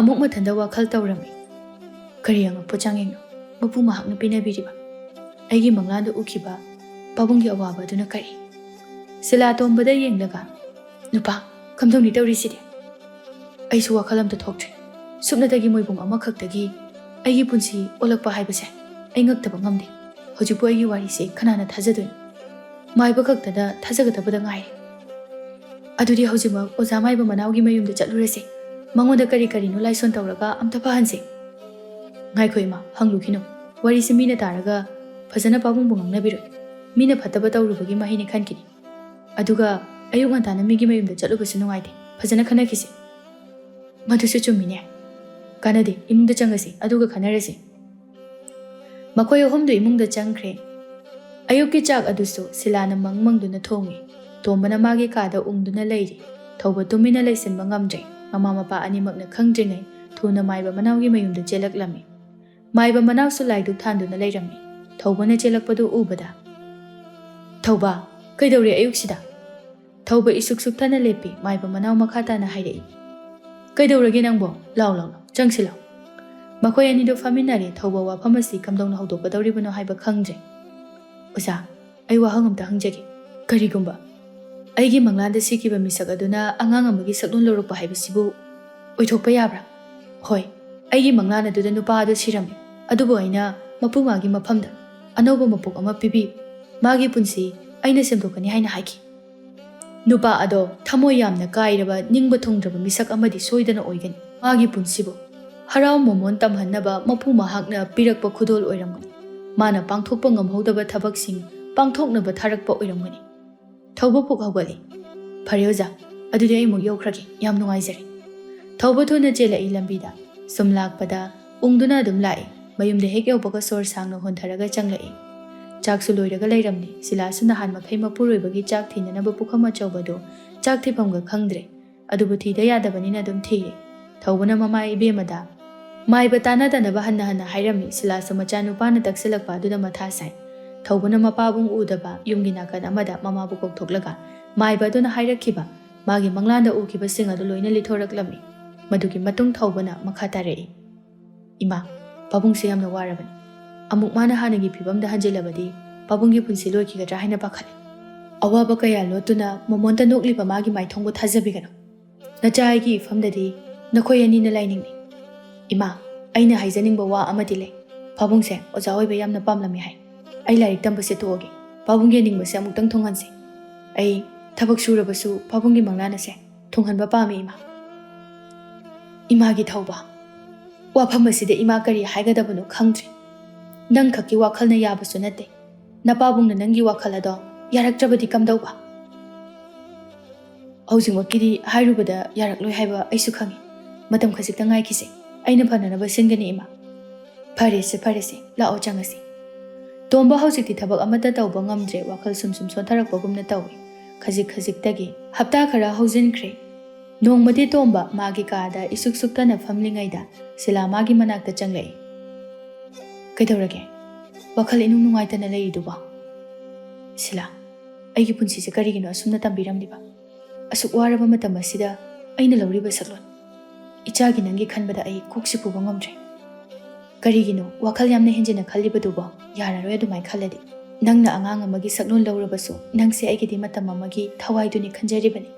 Speaker 1: ꯑꯃꯨꯛ ꯃꯊꯟꯗ ꯋꯥꯈꯜ ꯇꯧꯔꯝꯃꯤ ꯀꯔꯤ ꯑꯉꯛꯄ ꯆꯥꯡꯌꯦꯡꯅꯣ ꯃꯄꯨ ꯃꯍꯥꯛꯅ ꯄꯤꯅꯕꯤꯔꯤꯕ ꯑꯩꯒꯤ ꯃꯪꯂꯥꯟꯗ ꯎꯈꯤꯕ ꯄꯥꯕꯨꯡꯒꯤ ꯑꯋꯥꯕ ꯑꯗꯨꯅ ꯀꯔꯤ ꯁꯤꯂꯥ ꯇꯣꯝꯕꯗ ꯌꯦꯡꯂꯒ ꯅꯨꯄꯥ ꯀꯝꯗꯧꯅꯤ ꯇꯧꯔꯤꯁꯤꯗꯤ ꯑꯩꯁꯨ ꯋꯥꯈꯜ ꯑꯝꯇ ꯊꯣꯛꯇ꯭ꯔꯦ ꯁꯨꯞꯅꯇꯒꯤ ꯃꯣꯏꯕꯨꯡ ꯑꯃꯈꯛꯇꯒꯤ ꯑꯩꯒꯤ ꯄꯨꯟꯁꯤ ꯑꯣꯜꯂꯛꯄ ꯍꯥꯏꯕꯁꯦ ꯑꯩ ꯉꯛꯇꯕ ꯉꯝꯗꯦ ꯍꯧꯖꯤꯛꯄꯨ ꯑꯩꯒꯤ ꯋꯥꯔꯤꯁꯦ ꯀꯅꯥꯅ ꯊꯥꯖꯗꯣꯏꯅꯣ ꯃꯥꯏꯕ ꯈꯛꯇꯗ ꯊꯥꯖꯒꯗꯕꯗ ꯉꯥꯏꯔꯦ ꯑꯗꯨꯗꯤ ꯍꯧꯖꯤꯛꯃꯛ ꯑꯣꯖꯥ ꯃꯥꯏꯕ ꯃꯅꯥꯎꯒꯤ ꯃꯌꯨꯝꯗ ꯆꯠꯂꯨꯔꯁꯦ ꯃꯉꯣꯟꯗ ꯀꯔꯤꯅꯣ ꯂꯥꯏꯁꯣꯟ ꯇꯧꯔꯒ ꯑꯝꯇ ꯐꯍꯟꯁꯦ ꯉꯥꯏꯈꯣ ꯏꯃꯥ ꯍꯪꯂꯨꯈꯤꯅꯨ ꯋꯥꯔꯤꯁꯦ ꯃꯤꯅ ꯇꯥꯔꯒ ꯐꯖꯅ ꯄꯥꯕꯨꯡꯕꯨ ꯉꯥꯡꯅꯕꯤꯔꯣꯏ ꯃꯤꯅ ꯐꯠꯇꯕ ꯇꯧꯔꯨꯕꯒꯤ ꯃꯍꯩꯅꯤ ꯈꯟꯈꯤꯅꯤ ꯑꯗꯨꯒ ꯑꯌꯨꯛ ꯉꯟꯇꯥꯅ ꯃꯤꯒꯤ ꯃꯌꯨꯝꯗ ꯆꯠꯂꯨꯕꯁꯨ ꯅꯨꯡꯉꯥꯏꯇꯦ ꯐꯖꯅ ꯈꯟꯅꯈꯤꯁꯦ ꯃꯗꯨꯁꯨ ꯆꯨꯝꯃꯤꯅꯦ ꯀꯥꯟꯅꯗꯦ ꯏꯃꯨꯡꯗ ꯆꯪꯉꯁꯤ ꯑꯗꯨꯒ ꯈꯟꯅꯔꯁꯤ ꯃꯈꯣꯏ ꯑꯍꯨꯝꯗꯨ ꯏꯃꯨꯡꯗ ꯆꯪꯈ꯭ꯔꯦ ꯑꯌꯨꯛꯀꯤ ꯆꯥꯛ ꯑꯗꯨꯁꯨ ꯁꯤꯂꯥꯅ ꯃꯪꯗꯨꯅ ꯊꯣꯡꯉꯤ ꯇꯣꯝꯕꯅ ꯃꯥꯒꯤ ꯀꯥꯗ ꯎꯪꯗꯨꯅ ꯂꯩꯔꯤ ꯊꯧꯕ ꯇꯨꯃꯤꯟꯅ ꯂꯩꯁꯤꯟꯕ ꯉꯝꯗ꯭ꯔꯦ ꯃꯃꯥ ꯃꯄꯥ ꯑꯅꯤꯃꯛꯅ ꯈꯪꯗ꯭ꯔꯤꯉꯩ ꯊꯨꯅ ꯃꯥꯏꯕ ꯃꯅꯥꯎꯒꯤ ꯃꯌꯨꯝꯗ ꯆꯦꯜꯂꯛꯂꯝꯃꯤ ꯃꯥꯏꯕ ꯃꯅꯥꯎꯁꯨ ꯂꯥꯏꯗꯨꯛ ꯊꯥꯟꯗꯨꯅ ꯂꯩꯔꯝꯃꯤ ꯊꯧꯕꯅ ꯆꯦꯜꯂꯛꯄꯗꯨ ꯎꯕꯗ ꯊꯧꯕ ꯀꯩꯗꯧꯔꯦ ꯑꯌꯨꯛꯁꯤꯗ ꯊꯧꯕ ꯏꯁꯨꯛ ꯁꯨꯛꯊꯅ ꯂꯦꯞꯄꯤ ꯃꯥꯏꯕ ꯃꯅꯥꯎ ꯃꯈꯥ ꯇꯥꯅ ꯍꯥꯏꯔꯛꯏ ꯀꯩꯗꯧꯔꯒꯦ ꯅꯪꯕꯣ ꯂꯥꯎ ꯆꯪꯁꯤꯜꯂꯥꯎ ꯃꯈꯣꯏ ꯑꯅꯤꯗꯨ ꯐꯝꯃꯤꯟꯅꯔꯦ ꯊꯧꯕ ꯋꯥꯐꯝ ꯑꯁꯤ ꯀꯝꯗꯧꯅ ꯍꯧꯗꯣꯛꯀꯗꯧꯔꯤꯕꯅꯣ ꯍꯥꯏꯕ ꯈꯪꯗ꯭ꯔꯦ ꯑꯣꯖꯥ ꯑꯩ ꯋꯥꯍꯪ ꯑꯝꯇ ꯍꯪꯖꯒꯦ ꯀꯔꯤꯒꯨꯝꯕ ꯑꯩꯒꯤ ꯃꯪꯂꯥꯟꯗ ꯁꯤꯈꯤꯕ ꯃꯤꯁꯛ ꯑꯗꯨꯅ ꯑꯉꯥꯡ ꯑꯃꯒꯤ ꯁꯛꯂꯣꯟ ꯂꯧꯔꯛꯄ ꯍꯥꯏꯕꯁꯤꯕꯨ ꯑꯣꯏꯊꯣꯛꯄ ꯌꯥꯕ꯭ꯔꯥ ꯍꯣꯏ ꯑꯩꯒꯤ ꯃꯪꯂꯥꯟ ꯑꯗꯨꯗ ꯅꯨꯄꯥ ꯑꯗꯨ ꯁꯤꯔꯝꯃꯤ ꯑꯗꯨꯕꯨ ꯑꯩꯅ ꯃꯄꯨꯉꯥꯒꯤ ꯃꯐꯝꯗ ꯑꯅꯧꯕ ꯃꯄꯣꯛ ꯑꯃ ꯄꯤꯕꯤꯌꯨ ꯃꯥꯒꯤ ꯄꯨꯟꯁꯤ ꯑꯩꯅ ꯁꯦꯝꯗꯣꯛꯀꯅꯤ ꯍꯥꯏꯅ ꯍꯥꯏꯈꯤ ꯅꯨꯄꯥ ꯑꯗꯣ ꯊꯃꯣꯏ ꯌꯥꯝꯅ ꯀꯥꯏꯔꯕ ꯅꯤꯡꯕ ꯊꯨꯡꯗ꯭ꯔꯕ ꯃꯤꯁꯛ ꯑꯃꯗꯤ ꯁꯣꯏꯗꯅ ꯑꯣꯏꯒꯅꯤ ꯃꯥꯒꯤ ꯄꯨꯟꯁꯤꯕꯨ ꯍꯔꯥꯎ ꯃꯃꯣꯟ ꯇꯝꯍꯟꯅꯕ ꯃꯄꯨ ꯃꯍꯥꯛꯅ ꯄꯤꯔꯛꯄ ꯈꯨꯗꯣꯜ ꯑꯣꯏꯔꯝꯒꯅꯤ ꯃꯥꯅ ꯄꯥꯡꯊꯣꯛꯄ ꯉꯝꯍꯧꯗꯕ ꯊꯕꯛꯁꯤꯡ ꯄꯥꯡꯊꯣꯛꯅꯕ ꯊꯥꯔꯛꯄ ꯑꯣꯏꯔꯝꯒꯅꯤ ꯊꯧꯕ ꯄꯨꯛ ꯍꯧꯒꯠꯂꯤ ꯐꯔꯦ ꯑꯣꯖꯥ ꯑꯗꯨꯗꯤ ꯑꯩ ꯑꯃꯨꯛ ꯌꯧꯈ꯭ꯔꯒꯦ ꯌꯥꯝ ꯅꯨꯡꯉꯥꯏꯖꯔꯦ ꯊꯧꯕ ꯊꯨꯅ ꯆꯦꯜꯂꯛꯏ ꯂꯝꯕꯤꯗ ꯁꯨꯝ ꯂꯥꯛꯄꯗ ꯎꯪꯗꯨꯅ ꯑꯗꯨꯝ ꯂꯥꯛꯏ ꯃꯌꯨꯝꯗ ꯍꯦꯛ ꯌꯧꯕꯒ ꯁꯣꯔ ꯁꯥꯡꯅ ꯍꯣꯟꯊꯔꯒ ꯆꯪꯂꯛꯏ ꯆꯥꯛꯁꯨ ꯂꯣꯏꯔꯒ ꯂꯩꯔꯝꯂꯦ ꯁꯤꯂꯥꯁꯨ ꯅꯍꯥꯟ ꯃꯈꯩ ꯃꯄꯨꯔꯣꯏꯕꯒꯤ ꯆꯥꯛ ꯊꯤꯅꯅꯕ ꯄꯨꯈꯝ ꯑꯆꯧꯕꯗꯣ ꯆꯥꯛ ꯊꯤꯐꯝꯒ ꯈꯪꯗ꯭ꯔꯦ ꯑꯗꯨꯕꯨ ꯊꯤꯗ ꯌꯥꯗꯕꯅꯤꯅ ꯑꯗꯨꯝ ꯊꯤꯔꯦ ꯊꯧꯕꯅ ꯃꯃꯥ ꯏꯕꯦꯝꯃꯗ ꯃꯥꯏꯕ ꯇꯥꯟꯅꯗꯅꯕ ꯍꯟꯅ ꯍꯥꯏꯔꯝꯃꯤ꯫ ꯁꯤꯂꯥꯁꯨ ꯃꯆꯥꯅꯨꯄꯥꯅ ꯇꯛꯁꯤꯜꯂꯛꯄ ꯑꯗꯨꯅ ꯃꯊꯥ ꯁꯥꯏ꯫ ꯊꯧꯕꯅ ꯃꯄꯥꯕꯨꯡ ꯎꯗꯕ ꯌꯨꯝꯒꯤ ꯅꯥꯀꯟ ꯑꯃꯗ ꯃꯃꯥꯕꯨ ꯀꯧꯊꯣꯛꯂꯒ ꯃꯥꯏꯕ ꯑꯗꯨꯅ ꯍꯥꯏꯔꯛꯈꯤꯕ ꯃꯥꯒꯤ ꯃꯪꯂꯥꯟꯗ ꯎꯈꯤꯕꯁꯤꯡ ꯑꯗꯨ ꯂꯣꯏꯅ ꯂꯤꯊꯣꯔꯛꯂꯝꯃꯤ꯫ ꯃꯗꯨꯒꯤ ꯃꯇꯨꯡ ꯊꯧꯕꯅ ꯃꯈꯥ ꯇꯥꯔꯛꯏ꯫ ꯏꯃꯥ, ꯄꯥꯕꯨꯡꯁꯦ ꯌꯥꯝꯅ ꯋꯥꯔꯕꯅꯤ꯫ ꯑꯃꯨꯛ ꯃꯥꯅ ꯍꯥꯟꯅꯒꯤ ꯐꯤꯕꯝꯗ ꯍꯟꯖꯤꯜꯂꯕꯗꯤ ꯄꯥꯕꯨꯡꯒꯤ ꯄꯨꯟꯁꯤ ꯂꯣꯏꯈꯤꯒꯗ꯭ꯔꯥ ꯍꯥꯏꯅ ꯄꯥꯈꯠꯂꯤ꯫ ꯑꯋꯥꯕ ꯀꯌꯥ ꯂꯣꯠꯇꯨꯅ ꯃꯃꯣꯟꯇ ꯅꯣꯛꯂꯤꯕ ꯃꯥꯒꯤ ꯃꯥꯏꯊꯣꯡꯕꯨ ꯊꯥꯖꯕꯤꯒꯅꯨ꯫ ꯅꯆꯥ ꯑꯩꯒꯤ ꯏꯐꯝꯗꯗꯤ ꯅꯈꯣꯏ ꯑꯅꯤꯅ ꯂꯥꯏꯅꯤꯡꯏ꯫ ꯏꯃꯥ, ꯑꯩꯅ ꯍꯥꯏꯖꯅꯤꯡꯕ ꯋꯥ ꯑꯃꯗꯤ ꯂꯩ꯫ ꯄꯥꯕꯨꯡꯁꯦ ꯑꯣꯖꯥ ꯑꯣꯏꯕ ꯌꯥꯝꯅ ꯄꯥꯝꯂꯝꯃꯤ ꯍꯥꯏ꯫ ꯑꯩ ꯂꯥꯏꯔꯤꯛ ꯇꯝꯕꯁꯦ ꯇꯣꯛꯑꯒꯦ꯫ ꯄꯥꯕꯨꯡꯒꯤ ꯑꯅꯤꯡꯕꯁꯦ ꯑꯃꯨꯛꯇꯪ ꯊꯨꯡꯍꯟꯁꯤ꯫ ꯑꯩ ꯊꯕꯛ ꯁꯨꯔꯕꯁꯨ ꯄꯥꯕꯨꯡꯒꯤ ꯃꯪꯂꯥꯟ ꯑꯁꯦ ꯊꯨꯡꯍꯟꯕ ꯄꯥꯝꯃꯤ ꯏꯃꯥ꯫ ꯏꯃꯥꯒꯤ ꯊꯧꯕ, ꯋꯥꯐꯝ ꯑꯁꯤꯗ ꯏꯃꯥ ꯀꯔꯤ ꯍꯥꯏꯒꯗꯕꯅꯣ ꯈꯪꯗ꯭ꯔꯦ꯫ ꯅꯪ ꯈꯛꯀꯤ ꯋꯥꯈꯜꯅ ꯌꯥꯕꯁꯨ ꯅꯠꯇꯦ꯫ ꯅꯄꯥꯕꯨꯡꯅ ꯅꯪꯒꯤ ꯋꯥꯈꯜ ꯑꯗꯣ ꯌꯥꯔꯛꯇ꯭ꯔꯕꯗꯤ ꯀꯝꯗꯧꯕ? ꯍꯧꯖꯤꯛꯃꯛꯀꯤꯗꯤ ꯍꯥꯏꯔꯨꯕꯗ ꯌꯥꯔꯛꯂꯣꯏ ꯍꯥꯏꯕ ꯑꯩꯁꯨ ꯈꯪꯉꯤ꯫ ꯃꯇꯝ ꯈꯖꯤꯛꯇꯪ ꯉꯥꯏꯈꯤꯁꯦ꯫ ꯑꯩꯅ ꯐꯅꯅꯕ ꯁꯤꯟꯒꯅꯤ ꯏꯃꯥ꯫ ꯐꯔꯦꯁꯦ, ꯂꯥꯛꯑꯣ ꯆꯪꯉꯁꯤ꯫ ꯇꯣꯝꯕ ꯍꯧꯖꯤꯛꯇꯤ ꯊꯕꯛ ꯑꯃꯠꯇ ꯇꯧꯕ ꯉꯝꯗ꯭ꯔꯦ꯫ ꯋꯥꯈꯜ ꯁꯨꯝ ꯁꯣꯟꯊꯔꯛꯄꯒꯨꯝꯅ ꯇꯧꯏ꯫ ꯈꯖꯤꯛꯇꯒꯤ ꯍꯞꯇꯥ ꯈꯔ ꯍꯧꯖꯤꯟꯈ꯭ꯔꯦ꯫ ꯅꯣꯡꯃꯗꯤ ꯇꯣꯝꯕ ꯃꯥꯒꯤ ꯀꯥꯗ ꯏꯁꯨꯛ ꯁꯨꯛꯇꯅ ꯐꯝꯂꯤꯉꯩꯗ ꯁꯤꯂꯥ ꯃꯥꯒꯤ ꯃꯅꯥꯛꯇ ꯆꯪꯂꯛꯏ꯫ ꯀꯩꯗꯧꯔꯒꯦ? ꯋꯥꯈꯜ ꯏꯅꯨꯡ ꯅꯨꯡꯉꯥꯏꯇꯅ ꯂꯩꯔꯤꯗꯨꯕꯣ? ꯁꯤꯂꯥ, ꯑꯩꯒꯤ ꯄꯨꯟꯁꯤꯁꯦ ꯀꯔꯤꯒꯤꯅꯣ ꯑꯁꯨꯝꯅ ꯇꯝꯕꯤꯔꯝꯂꯤꯕ? ꯑꯁꯨꯛ ꯋꯥꯔꯕ ꯃꯇꯝ ꯑꯁꯤꯗ ꯑꯩꯅ ꯂꯧꯔꯤꯕ ꯁꯛꯂꯣꯟ, ꯏꯆꯥꯒꯤ ꯅꯪꯒꯤ ꯈꯟꯕꯗ ꯑꯩ ꯀꯣꯛꯁꯤ ꯄꯨꯕ ꯉꯝꯗ꯭ꯔꯦ꯫ ꯀꯔꯤꯒꯤꯅꯣ ꯋꯥꯈꯜ ꯌꯥꯝꯅ ꯍꯦꯟꯖꯤꯟꯅ ꯈꯜꯂꯤꯕꯗꯨꯕꯣ? ꯌꯥꯔꯔꯣꯏ ꯑꯗꯨꯃꯥꯏꯅ ꯈꯜꯂꯗꯤ꯫ ꯅꯪꯅ ꯑꯉꯥꯡ ꯑꯃꯒꯤ ꯁꯛꯂꯣꯟ ꯂꯧꯔꯕꯁꯨ ꯅꯪꯁꯦ ꯑꯩꯒꯤꯗꯤ ꯃꯇꯝ ꯑꯃꯒꯤ ꯊꯋꯥꯏꯗꯨꯅꯤ ꯈꯟꯖꯔꯤꯕꯅꯤ꯫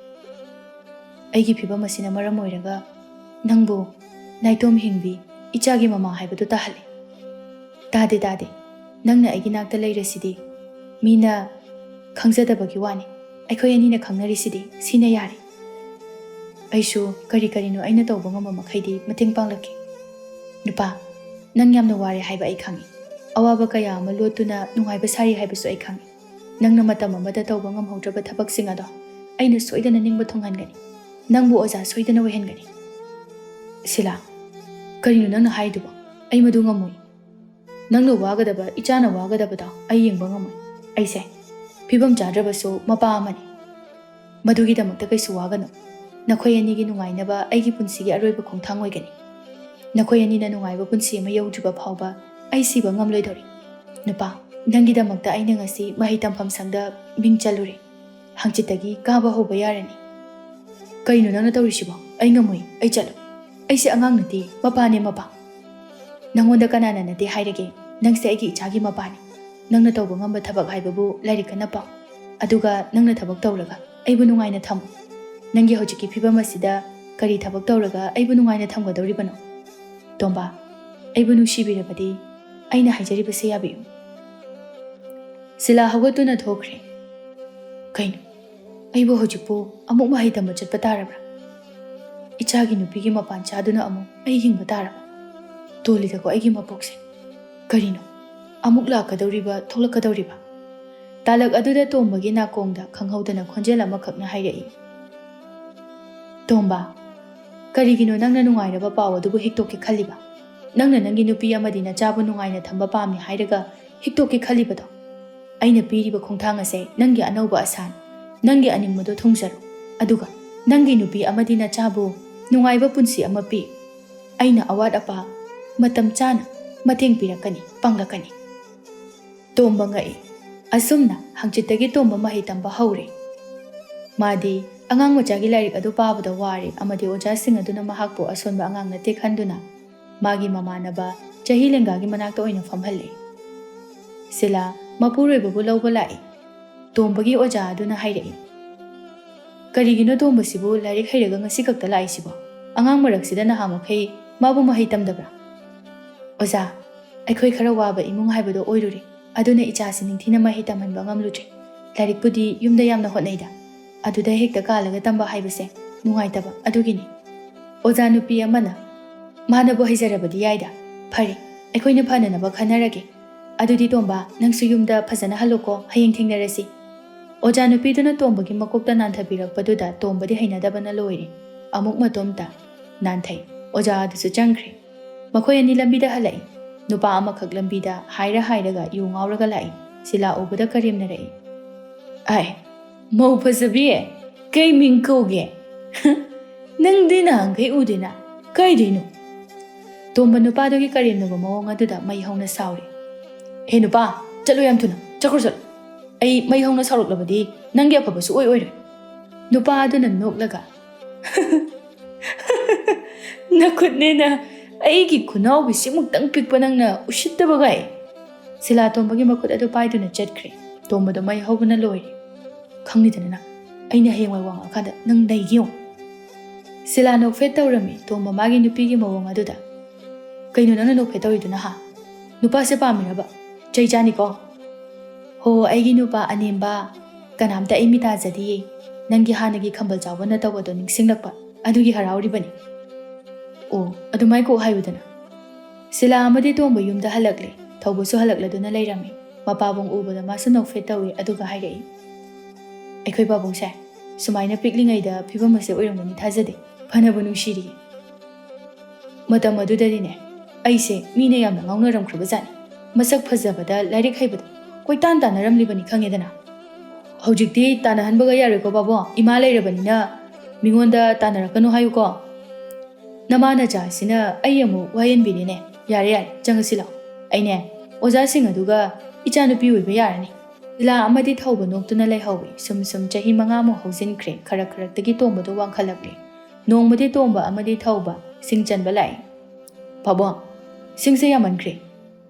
Speaker 1: ꯑꯩꯒꯤ ꯐꯤꯕꯝ ꯑꯁꯤꯅ ꯃꯔꯝ ꯑꯣꯏꯔꯒ ꯅꯪꯕꯨ ꯅꯥꯏꯇꯣꯝ ꯍꯤꯡꯕꯤ, ꯏꯆꯥꯒꯤ ꯃꯃꯥ ꯍꯥꯏꯕꯗꯨ ꯇꯥꯍꯜꯂꯤ꯫ ꯇꯥꯗꯦ꯫ ꯅꯪꯅ ꯑꯩꯒꯤ ꯅꯥꯛꯇ ꯂꯩꯔꯁꯤꯗꯤ ꯃꯤꯅ ꯈꯪꯖꯗꯕꯒꯤ ꯋꯥꯅꯤ꯫ ꯑꯩꯈꯣꯏ ꯑꯅꯤꯅ ꯈꯪꯅꯔꯤꯁꯤꯗꯤ ꯁꯤꯅ ꯌꯥꯔꯤ꯫ ꯑꯩꯁꯨ ꯀꯔꯤꯅꯣ ꯑꯩꯅ ꯇꯧꯕ ꯉꯝꯕ ꯃꯈꯩꯗꯤ ꯃꯇꯦꯡ ꯄꯥꯡꯂꯛꯀꯦ꯫ ꯅꯨꯄꯥ, ꯅꯪ ꯌꯥꯝꯅ ꯋꯥꯔꯦ ꯍꯥꯏꯕ ꯑꯩ ꯈꯪꯉꯤ꯫ ꯑꯋꯥꯕ ꯀꯌꯥ ꯑꯃ ꯂꯣꯠꯇꯨꯅ ꯅꯨꯡꯉꯥꯏꯕ ꯁꯥꯔꯤ ꯍꯥꯏꯕꯁꯨ ꯑꯩ ꯈꯪꯉꯤ꯫ ꯅꯪꯅ ꯃꯇꯝ ꯑꯃꯗ ꯇꯧꯕ ꯉꯝꯍꯧꯗ꯭ꯔꯕ ꯊꯕꯛꯁꯤꯡ ꯑꯗꯣ ꯑꯩꯅ ꯁꯣꯏꯗꯅ ꯅꯤꯡꯕ ꯊꯨꯡꯍꯟꯒꯅꯤ꯫ ꯅꯪꯕꯨ ꯑꯣꯖꯥ ꯁꯣꯏꯗꯅ ꯑꯣꯏꯍꯟꯒꯅꯤ꯫ ꯁꯤꯂꯥ, ꯀꯔꯤꯅꯣ ꯅꯪꯅ ꯍꯥꯏꯗꯨꯕꯣ? ꯑꯩ ꯃꯗꯨ ꯉꯝꯃꯣꯏ꯫ ꯅꯪꯅ ꯋꯥꯒꯗꯕ,ꯏꯆꯥꯅ ꯋꯥꯒꯗꯕꯗꯣ ꯑꯩ ꯌꯦꯡꯕ ꯉꯝꯃꯣꯏ꯫ ꯑꯩꯁꯦ ꯐꯤꯕꯝ ꯆꯥꯗ꯭ꯔꯕꯁꯨ ꯃꯄꯥ ꯑꯃꯅꯤ꯫ ꯃꯗꯨꯒꯤꯗꯃꯛꯇ ꯀꯩꯁꯨ ꯋꯥꯒꯅꯨ꯫ ꯅꯈꯣꯏ ꯑꯅꯤꯒꯤ ꯅꯨꯡꯉꯥꯏꯅꯕ ꯑꯩꯒꯤ ꯄꯨꯟꯁꯤꯒꯤ ꯑꯔꯣꯏꯕ ꯈꯣꯡꯊꯥꯡ ꯑꯣꯏꯒꯅꯤ꯫ ꯅꯈꯣꯏ ꯑꯅꯤꯅ ꯅꯨꯡꯉꯥꯏꯕ ꯄꯨꯟꯁꯤ ꯑꯃ ꯌꯧꯗ꯭ꯔꯤꯕ ꯐꯥꯎꯕ ꯑꯩ ꯁꯤꯕ ꯉꯝꯂꯣꯏꯗꯧꯔꯤ꯫ ꯅꯨꯄꯥ, ꯅꯪꯒꯤꯗꯃꯛꯇ ꯑꯩꯅ ꯉꯁꯤ ꯃꯍꯩ ꯇꯝꯐꯝ ꯁꯪꯗ ꯃꯤꯡ ꯆꯜꯂꯨꯔꯦ꯫ ꯍꯥꯡꯆꯤꯠꯇꯒꯤ ꯀꯥꯕ ꯍꯧꯕ ꯌꯥꯔꯅꯤ꯫ ꯀꯩꯅꯣ ꯅꯪꯅ ꯇꯧꯔꯤꯁꯤꯕꯣ? ꯑꯩ ꯉꯝꯃꯣꯏ, ꯑꯩ ꯆꯠꯂꯣ꯫ ꯑꯩꯁꯦ ꯑꯉꯥꯡ ꯅꯠꯇꯦ, ꯃꯄꯥꯅꯦ ꯃꯄꯥ꯫ ꯅꯪꯉꯣꯟꯗ ꯀꯅꯥꯅ ꯅꯠꯇꯦ ꯍꯥꯏꯔꯒꯦ? ꯅꯪꯁꯦ ꯑꯩꯒꯤ ꯏꯆꯥꯒꯤ ꯃꯄꯥꯅꯤ꯫ ꯅꯪꯅ ꯇꯧꯕ ꯉꯝꯕ ꯊꯕꯛ ꯍꯥꯏꯕꯕꯨ ꯂꯥꯏꯔꯤꯛ ꯀꯟꯅ ꯄꯥꯎ꯫ ꯑꯗꯨꯒ ꯅꯪꯅ ꯊꯕꯛ ꯇꯧꯔꯒ ꯑꯩꯕꯨ ꯅꯨꯡꯉꯥꯏꯅ ꯊꯝꯃꯨ꯫ ꯅꯪꯒꯤ ꯍꯧꯖꯤꯛꯀꯤ ꯐꯤꯕꯝ ꯑꯁꯤꯗ ꯀꯔꯤ ꯊꯕꯛ ꯇꯧꯔꯒ ꯑꯩꯕꯨ ꯅꯨꯡꯉꯥꯏꯅ ꯊꯝꯒꯗꯧꯔꯤꯕꯅꯣ? ꯇꯣꯝꯕꯥ, ꯑꯩꯕꯨ ꯅꯨꯡꯁꯤꯕꯤꯔꯕꯗꯤ ꯑꯩꯅ ꯍꯥꯏꯖꯔꯤꯕꯁꯦ ꯌꯥꯕꯤꯌꯨ꯫ ꯁꯤꯂꯥ ꯍꯧꯒꯠꯇꯨꯅ ꯊꯣꯛꯈ꯭ꯔꯦ꯫ ꯀꯩꯅꯣ, ꯑꯩꯕꯨ ꯍꯧꯖꯤꯛꯄꯨ ꯑꯃꯨꯛ ꯃꯍꯩ ꯇꯝꯕ ꯆꯠꯄ ꯇꯥꯔꯕ꯭ꯔꯥ? ꯏꯆꯥꯒꯤ ꯅꯨꯄꯤꯒꯤ ꯃꯄꯥꯟ ꯆꯥꯗꯨꯅ ꯑꯃꯨꯛ ꯑꯩ ꯍꯤꯡꯕ ꯇꯥꯔꯕ? ꯇꯣꯜꯂꯤꯗꯀꯣ ꯑꯩꯒꯤ ꯃꯄꯣꯛꯁꯦ꯫ ꯀꯔꯤꯅꯣ, ꯑꯃꯨꯛ ꯂꯥꯛꯀꯗꯧꯔꯤꯕ, ꯊꯣꯛꯂꯛꯀꯗꯧꯔꯤꯕ? ꯇꯥꯂꯛ ꯑꯗꯨꯗ ꯇꯣꯝꯕꯒꯤ ꯅꯥꯀꯣꯡꯗ ꯈꯪꯍꯧꯗꯅ ꯈꯣꯟꯖꯦꯜ ꯑꯃꯈꯛꯅ ꯍꯥꯏꯔꯛꯏ꯫ ꯇꯣꯝꯕꯥ, ꯀꯔꯤꯒꯤꯅꯣ ꯅꯪꯅ ꯅꯨꯡꯉꯥꯏꯔꯕ ꯄꯥꯎ ꯑꯗꯨꯕꯨ ꯍꯤꯛꯇꯣꯛꯀꯦ ꯈꯜꯂꯤꯕ? ꯅꯪꯅ ꯅꯪꯒꯤ ꯅꯨꯄꯤ ꯑꯃꯗꯤ ꯅꯆꯥꯕꯨ ꯅꯨꯡꯉꯥꯏꯅ ꯊꯝꯕ ꯄꯥꯝꯃꯤ ꯍꯥꯏꯔꯒ ꯍꯤꯛꯇꯣꯛꯀꯦ ꯈꯜꯂꯤꯕꯗꯣ? ꯑꯩꯅ ꯄꯤꯔꯤꯕ ꯈꯣꯡꯊꯥꯡ ꯑꯁꯦ ꯅꯪꯒꯤ ꯑꯅꯧꯕ ꯑꯁꯥꯅꯤ꯫ ꯅꯪꯒꯤ ꯑꯅꯤꯡꯕꯗꯣ ꯊꯨꯡꯖꯔꯣ꯫ ꯑꯗꯨꯒ ꯅꯪꯒꯤ ꯅꯨꯄꯤ ꯑꯃꯗꯤ ꯅꯆꯥꯕꯨ ꯅꯨꯡꯉꯥꯏꯕ ꯄꯨꯟꯁꯤ ꯑꯃ ꯄꯤꯌꯨ꯫ ꯑꯩꯅ ꯑꯋꯥꯠ ꯑꯄꯥ ꯃꯇꯝ ꯆꯥꯅ ꯃꯇꯦꯡ ꯄꯤꯔꯛꯀꯅꯤ, ꯄꯥꯡꯂꯛꯀꯅꯤ꯫ ꯇꯣꯝꯕ ꯉꯛꯏ꯫ ꯑꯁꯨꯝꯅ ꯍꯥꯡꯆꯤꯠꯇꯒꯤ ꯇꯣꯝꯕ ꯃꯍꯩ ꯇꯝꯕ ꯍꯧꯔꯦ꯫ ꯃꯥꯗꯤ ꯑꯉꯥꯡ ꯃꯆꯥꯒꯤ ꯂꯥꯏꯔꯤꯛ ꯑꯗꯨ ꯄꯥꯕꯗ ꯋꯥꯔꯦ ꯑꯃꯗꯤ ꯑꯣꯖꯥꯁꯤꯡ ꯑꯗꯨꯅ ꯃꯍꯥꯛꯄꯨ ꯑꯁꯣꯟꯕ ꯑꯉꯥꯡ ꯅꯠꯇꯦ ꯈꯟꯗꯨꯅ ꯃꯥꯒꯤ ꯃꯃꯥꯟꯅꯕ ꯆꯍꯤ ꯂꯦꯡꯒꯥꯒꯤ ꯃꯅꯥꯛꯇ ꯑꯣꯏꯅ ꯐꯝꯍꯜꯂꯦ꯫ ꯁꯤꯂꯥ ꯃꯄꯨꯔꯣꯏꯕꯕꯨ ꯂꯧꯕ ꯂꯥꯛꯏ꯫ ꯇꯣꯝꯕꯒꯤ ꯑꯣꯖꯥ ꯑꯗꯨꯅ ꯍꯥꯏꯔꯛꯏ꯫ ꯀꯔꯤꯒꯤꯅꯣ ꯇꯣꯝꯕꯁꯤꯕꯨ ꯂꯥꯏꯔꯤꯛ ꯍꯩꯔꯒ ꯉꯁꯤ ꯈꯛꯇ ꯂꯥꯛꯏꯁꯤꯕꯣ? ꯑꯉꯥꯡ ꯃꯔꯛꯁꯤꯗ ꯅꯍꯥꯃꯈꯩ ꯃꯥꯕꯨ ꯃꯍꯩ ꯇꯝꯗꯕ꯭ꯔꯥ? ꯑꯣꯖꯥ, ꯑꯩꯈꯣꯏ ꯈꯔ ꯋꯥꯕ ꯏꯃꯨꯡ ꯍꯥꯏꯕꯗꯣ ꯑꯣꯏꯔꯨꯔꯦ꯫ ꯑꯗꯨꯅ ꯏꯆꯥꯁꯤ ꯅꯤꯡꯊꯤꯅ ꯃꯍꯩ ꯇꯝꯍꯟꯕ ꯉꯝꯂꯨꯗ꯭ꯔꯦ꯫ ꯂꯥꯏꯔꯤꯛꯄꯨꯗꯤ ꯌꯨꯝꯗ ꯌꯥꯝꯅ ꯍꯣꯠꯅꯩꯗ꯫ ꯑꯗꯨꯗ ꯍꯦꯛꯇ ꯀꯥꯜꯂꯒ ꯇꯝꯕ ꯍꯥꯏꯕꯁꯦ ꯅꯨꯡꯉꯥꯏꯇꯕ, ꯑꯗꯨꯒꯤꯅꯤ꯫ ꯑꯣꯖꯥ ꯅꯨꯄꯤ ꯑꯃꯅ, ꯃꯥꯅꯕꯨ ꯍꯩꯖꯔꯕꯗꯤ ꯌꯥꯏꯗ꯫ ꯐꯔꯦ, ꯑꯩꯈꯣꯏꯅ ꯐꯅꯅꯕ ꯈꯟꯅꯔꯒꯦ꯫ ꯑꯗꯨꯗꯤ ꯇꯣꯝꯕꯥ, ꯅꯪꯁꯨ ꯌꯨꯝꯗ ꯐꯖꯅ ꯍꯜꯂꯨꯀꯣ, ꯍꯌꯦꯡ ꯊꯦꯡꯅꯔꯁꯤ꯫ ꯑꯣꯖꯥ ꯅꯨꯄꯤꯗꯨꯅ ꯇꯣꯝꯕꯒꯤ ꯃꯀꯣꯛꯇ ꯅꯥꯟꯊꯕꯤꯔꯛꯄꯗꯨꯗ ꯇꯣꯝꯕꯗꯤ ꯍꯩꯅꯗꯕꯅ ꯂꯣꯏꯔꯦ꯫ ꯑꯃꯨꯛ ꯃꯇꯣꯝꯇ ꯅꯥꯟꯊꯩ꯫ ꯑꯣꯖꯥ ꯑꯗꯨꯁꯨ ꯆꯪꯈ꯭ꯔꯦ꯫ ꯃꯈꯣꯏ ꯑꯅꯤ ꯂꯝꯕꯤꯗ ꯍꯜꯂꯛꯏ꯫ ꯅꯨꯄꯥ ꯑꯃꯈꯛ ꯂꯝꯕꯤꯗ ꯍꯥꯏꯔꯒ ꯌꯨ ꯉꯥꯎꯔꯒ ꯂꯥꯛꯏ꯫ ꯁꯤꯂꯥ ꯎꯕꯗ ꯀꯔꯦꯝꯅꯔꯛꯏ꯫ ꯑꯥꯏ, ꯃꯧ ꯐꯖꯕꯤ, ꯀꯩ ꯃꯤꯡ ꯀꯧꯒꯦ? ꯅꯪꯗꯤ ꯅꯍꯥꯟꯈꯩ ꯎꯗꯦꯅ, ꯀꯩꯗꯩꯅꯣ ꯇꯣꯝꯕ ꯅꯨꯄꯥꯗꯨꯒꯤ ꯀꯔꯦꯝꯅꯕ ꯃꯑꯣꯡ ꯑꯗꯨꯗ ꯃꯩ ꯍꯧꯅ ꯁꯥꯎꯔꯤ ꯍꯦ ꯅꯨꯄꯥ ꯆꯠꯂꯣ ꯌꯥꯝ ꯊꯨꯅ ꯆꯠꯈ꯭ꯔꯣ ꯑꯩ ꯃꯩ ꯍꯧꯅ ꯁꯥꯎꯔꯛꯂꯕꯗꯤ ꯅꯪꯒꯤ ꯑꯐꯕꯁꯨ ꯑꯣꯏꯔꯣꯏ ꯅꯨꯄꯥ ꯑꯗꯨꯅ ꯅꯣꯛꯂꯒ ꯅꯈꯨꯠꯅꯦꯅ ꯑꯩꯒꯤ ꯈꯨꯅꯥꯎꯕꯤ ꯁꯤꯃꯨꯛꯇꯪ ꯄꯤꯛꯄ ꯅꯪꯅ ꯎꯁꯤꯠꯇꯕꯒꯥꯏ ꯁꯤꯂꯥ ꯇꯣꯝꯕꯒꯤ ꯃꯈꯨꯠ ꯑꯗꯨ ꯄꯥꯏꯗꯨꯅ ꯆꯠꯈ꯭ꯔꯦ ꯇꯣꯝꯕꯗꯣ ꯃꯩ ꯍꯧꯕꯅ ꯂꯣꯏꯔꯦ ꯈꯪꯅꯤꯗꯅ ꯅꯪ ꯑꯩꯅ ꯍꯌꯦꯡꯋꯥꯏ ꯋꯥꯡꯉꯛꯑꯀꯥꯟꯗ ꯅꯪ ꯅꯩꯒꯦ ꯌꯦꯡꯉꯨ ꯁꯤꯂꯥ ꯅꯣꯛꯐꯦꯠ ꯇꯧꯔꯝꯃꯤ ꯇꯣꯝꯕ ꯃꯥꯒꯤ ꯅꯨꯄꯤꯒꯤ ꯃꯑꯣꯡ ꯑꯗꯨꯗ ꯀꯩꯅꯣ ꯅꯪꯅ ꯅꯣꯛꯐꯦꯠ ꯇꯧꯔꯤꯗꯨꯅ ꯍꯥ ꯅꯨꯄꯥꯁꯦ ꯄꯥꯝꯃꯤꯔꯕ ꯆꯩ ꯆꯥꯅꯤꯀꯣ ꯍꯣ ꯑꯩꯒꯤ ꯅꯨꯄꯥ ꯑꯅꯦꯝꯕ ꯀꯅꯥꯝꯇ ꯑꯩ ꯃꯤ ꯇꯥꯖꯗꯤꯌꯦ ꯅꯪꯒꯤ ꯍꯥꯟꯅꯒꯤ ꯈꯝꯕꯜ ꯆꯥꯎꯕꯅ ꯇꯧꯕꯗꯣ ꯅꯤꯡꯁꯤꯡꯂꯛꯄ ꯑꯗꯨꯒꯤ ꯍꯔꯥꯎꯔꯤꯕꯅꯤ ꯑꯣ ꯑꯗꯨꯃꯥꯏ ꯀꯣꯛ ꯍꯥꯏꯌꯨꯗꯅ ꯁꯤꯂꯥ ꯑꯃꯗꯤ ꯇꯣꯝꯕ ꯌꯨꯝꯗ ꯍꯜꯂꯛꯂꯦ ꯊꯧꯕꯁꯨ ꯍꯜꯂꯛꯂꯗꯨꯅ ꯂꯩꯔꯝꯃꯤ ꯃꯄꯥꯕꯨꯡ ꯎꯕꯗ ꯃꯥꯁꯨ ꯅꯣꯛꯐꯦꯠ ꯇꯧꯏ ꯑꯗꯨꯒ ꯍꯥꯏꯔꯛꯏ ꯑꯩꯈꯣꯏ ꯄꯥꯕꯨꯡꯁꯦ ꯁꯨꯃꯥꯏꯅ ꯄꯤꯛꯂꯤꯉꯩꯗ ꯐꯤꯕꯝ ꯑꯁꯦ ꯑꯣꯏꯔꯝꯒꯅꯤ ꯊꯥꯖꯗꯦ ꯐꯅꯕꯨ ꯅꯨꯡꯁꯤꯔꯤꯌꯦ ꯃꯇꯝ ꯑꯗꯨꯗꯗꯤꯅꯦ ꯑꯩꯁꯦ ꯃꯤꯅ ꯌꯥꯝꯅ ꯉꯥꯎꯅꯔꯝꯈ꯭ꯔꯕꯖꯥꯠꯅꯤ ꯃꯁꯛ ꯐꯖꯕꯗ ꯂꯥꯏꯔꯤꯛ ꯍꯩꯕꯗ ꯀꯣꯏꯇꯥꯟ ꯇꯥꯟꯅꯔꯝꯂꯤꯕꯅꯤ ꯈꯪꯉꯦꯗꯅ ꯍꯧꯖꯤꯛꯇꯤ ꯇꯥꯟꯅꯍꯟꯕꯒ ꯌꯥꯔꯣꯏꯀꯣ ꯄꯥꯕꯨꯡ ꯏꯃꯥ ꯂꯩꯔꯕꯅꯤꯅ ꯃꯤꯉꯣꯟꯗ ꯇꯥꯟꯅꯔꯛꯀꯅꯨ ꯍꯥꯏꯌꯨꯀꯣ ꯅꯃꯥꯅꯆꯥ ꯑꯁꯤꯅ ꯑꯩ ꯑꯃꯨꯛ ꯋꯥꯌꯦꯟꯕꯤꯔꯦꯅꯦ ꯌꯥꯔꯦ ꯆꯪꯉꯁꯤ ꯂꯥꯛꯑꯣ ꯑꯩꯅꯦ ꯑꯣꯖꯥꯁꯤꯡ ꯑꯗꯨꯒ ꯏꯆꯥꯅꯨꯄꯤ ꯑꯣꯏꯕ ꯌꯥꯔꯅꯤ ꯁꯤꯂꯥ ꯑꯃꯗꯤ ꯊꯧꯕ ꯅꯣꯛꯇꯨꯅ ꯂꯩꯍꯧꯏ ꯁꯨꯝ ꯆꯍꯤ 5 ꯍꯧꯖꯤꯟꯈ꯭ꯔꯦ ꯈꯔꯛꯇꯒꯤ ꯇꯣꯝꯕꯗꯣ ꯋꯥꯡꯈꯠꯂꯛꯂꯦ ꯅꯣꯡꯃꯗꯤ ꯇꯣꯝꯕ ꯑꯃꯗꯤ ꯊꯧꯕ ꯁꯤꯡ ꯆꯟꯕ ꯂꯥꯛꯏ ꯄꯥꯕꯨꯡ ꯁꯤꯡꯁꯦ ꯌꯥꯝꯃꯟꯈ꯭ꯔꯦ